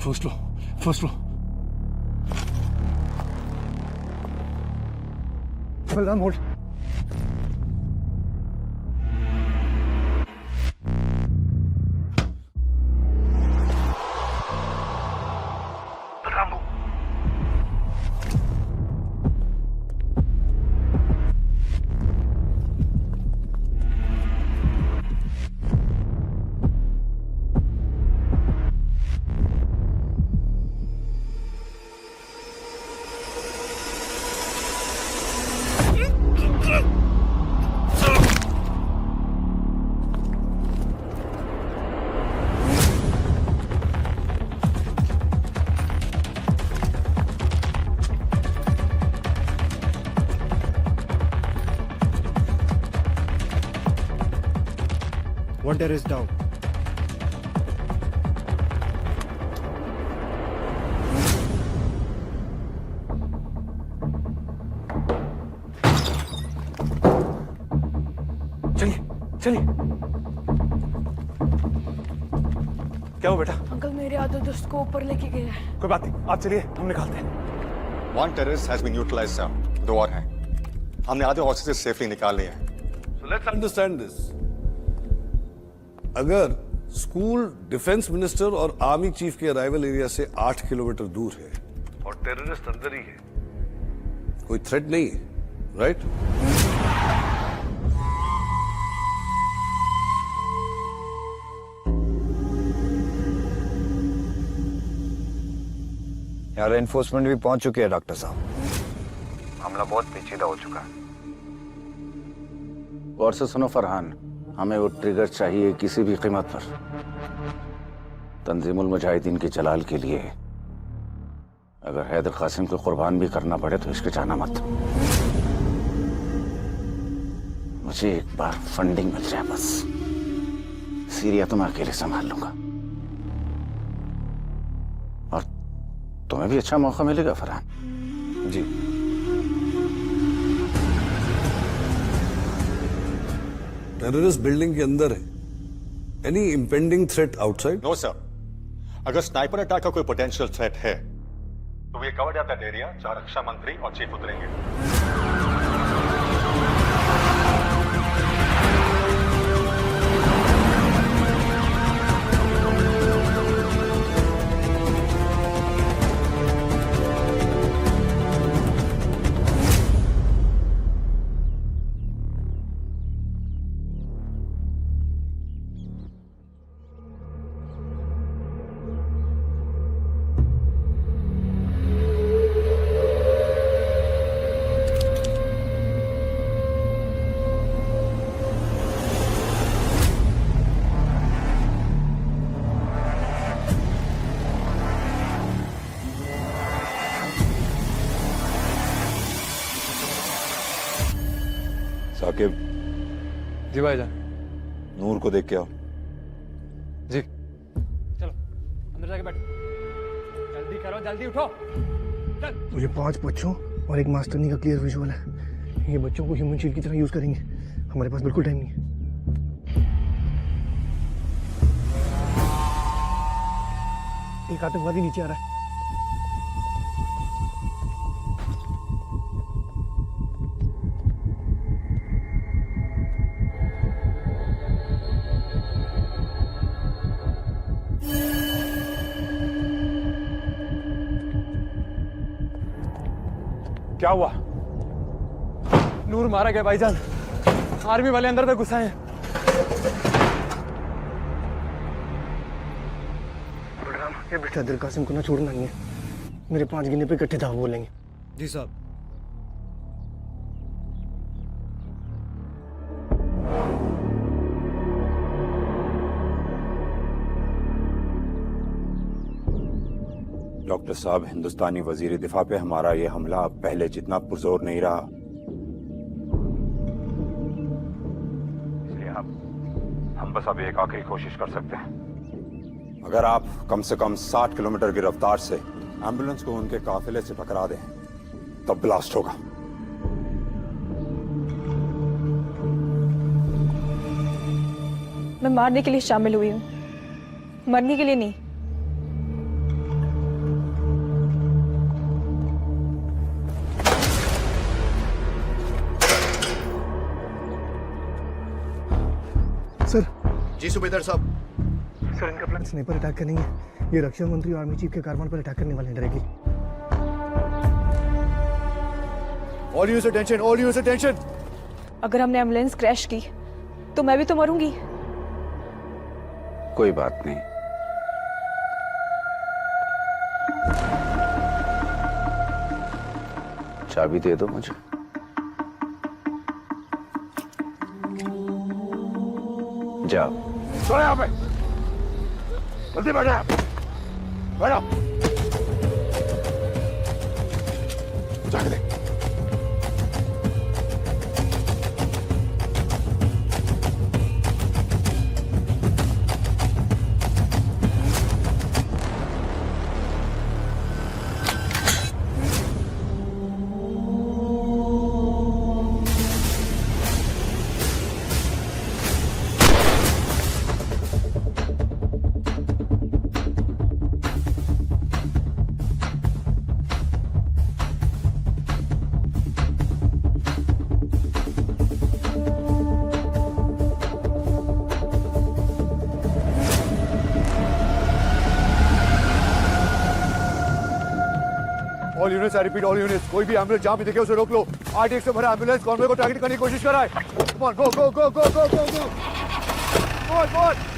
First floor, first floor. Balram hold. One terrorist down. चलिए चलिए। क्या हुआ बेटा? अंकल मेरे आधे दोस्त को ऊपर लेके गए हैं। कोई बात नहीं, आप चलिए, हम निकालते हैं। One terrorist has been neutralized, sir. 2 और हैं। हमने आधे hostages सेफली निकाल लिए हैं। So let's understand this. अगर स्कूल डिफेंस मिनिस्टर और आर्मी चीफ के अराइवल एरिया से 8 किलोमीटर दूर है और टेररिस्ट अंदर ही है, कोई थ्रेट नहीं है, राइट? यार एनफोर्समेंट भी पहुंच चुकी है डॉक्टर साहब। मामला बहुत पेचीदा हो चुका है। गौर से सुनो फरहान, हमें वो ट्रिगर चाहिए किसी भी कीमत पर। तंजीमुल मुजाहिदीन के जलाल के लिए अगर हैदर कासिम को कुर्बान भी करना पड़े तो हिचकिचाना मत। मुझे एक बार फंडिंग मिल जाए बस, सीरिया तो मैं अकेले संभाल लूंगा और तुम्हें भी अच्छा मौका मिलेगा फरहान। जी। टेररिस्ट बिल्डिंग के अंदर है। Any impending threat outside? No sir. अगर स्नाइपर अटैक का कोई पोटेंशियल थ्रेट है तो वी कवर्ड दैट एरिया जहां रक्षा मंत्री और चीफ उतरेंगे। साकिब। जी भाईजान। नूर को देख के आओ। जी। चलो अंदर जाके बैठो, जल्दी करो, जल्दी उठो। चल। मुझे 5 बच्चों और एक मास्टरनी का क्लियर विजुअल है। ये बच्चों को ह्यूमन शील्ड की तरह यूज करेंगे। हमारे पास बिल्कुल टाइम नहीं है। एक आतंकवादी नीचे आ रहा है। क्या हुआ? नूर मारा गया भाईजान। आर्मी वाले अंदर तक घुसा है। ये बेटा दिल कासिम को ना छोड़ना नहीं है। मेरे 5 गिने पे इकट्ठे धावा बोलेंगे। जी साहब। डॉक्टर साहब, हिंदुस्तानी वजीर दिफा पे हमारा ये हमला अब पहले जितना पुरजोर नहीं रहा, इसलिए हम बस अब एक आखिरी कोशिश कर सकते हैं। अगर आप कम से कम 60 किलोमीटर की रफ्तार से एम्बुलेंस को उनके काफिले से टकरा दें तब ब्लास्ट होगा। मैं मारने के लिए शामिल हुई हूँ, मरने के लिए नहीं। सर। जी सुबेदार साहब। सर इनका प्लान स्नाइपर अटैक का नहीं है। ये रक्षा मंत्री और आर्मी चीफ के कारवान पर अटैक करने वाले हैं directly. All units attention, all units attention. अगर हमने एम्बुलेंस क्रैश की तो मैं भी तो मरूंगी। कोई बात नहीं, चाबी दे दो मुझे। जाओ। चलो यहाँ पे, जल्दी बैठो, बैठो। जाके देख। All units, I repeat all units, कोई भी एम्बुलेंस जहां भी दिखे उसे रोक लो। आरटीएक्स से भरा एम्बुलेंस कॉन्वॉय को टारगेट करने की कोशिश कर रहा है। Come on, go go go go go go go, go go.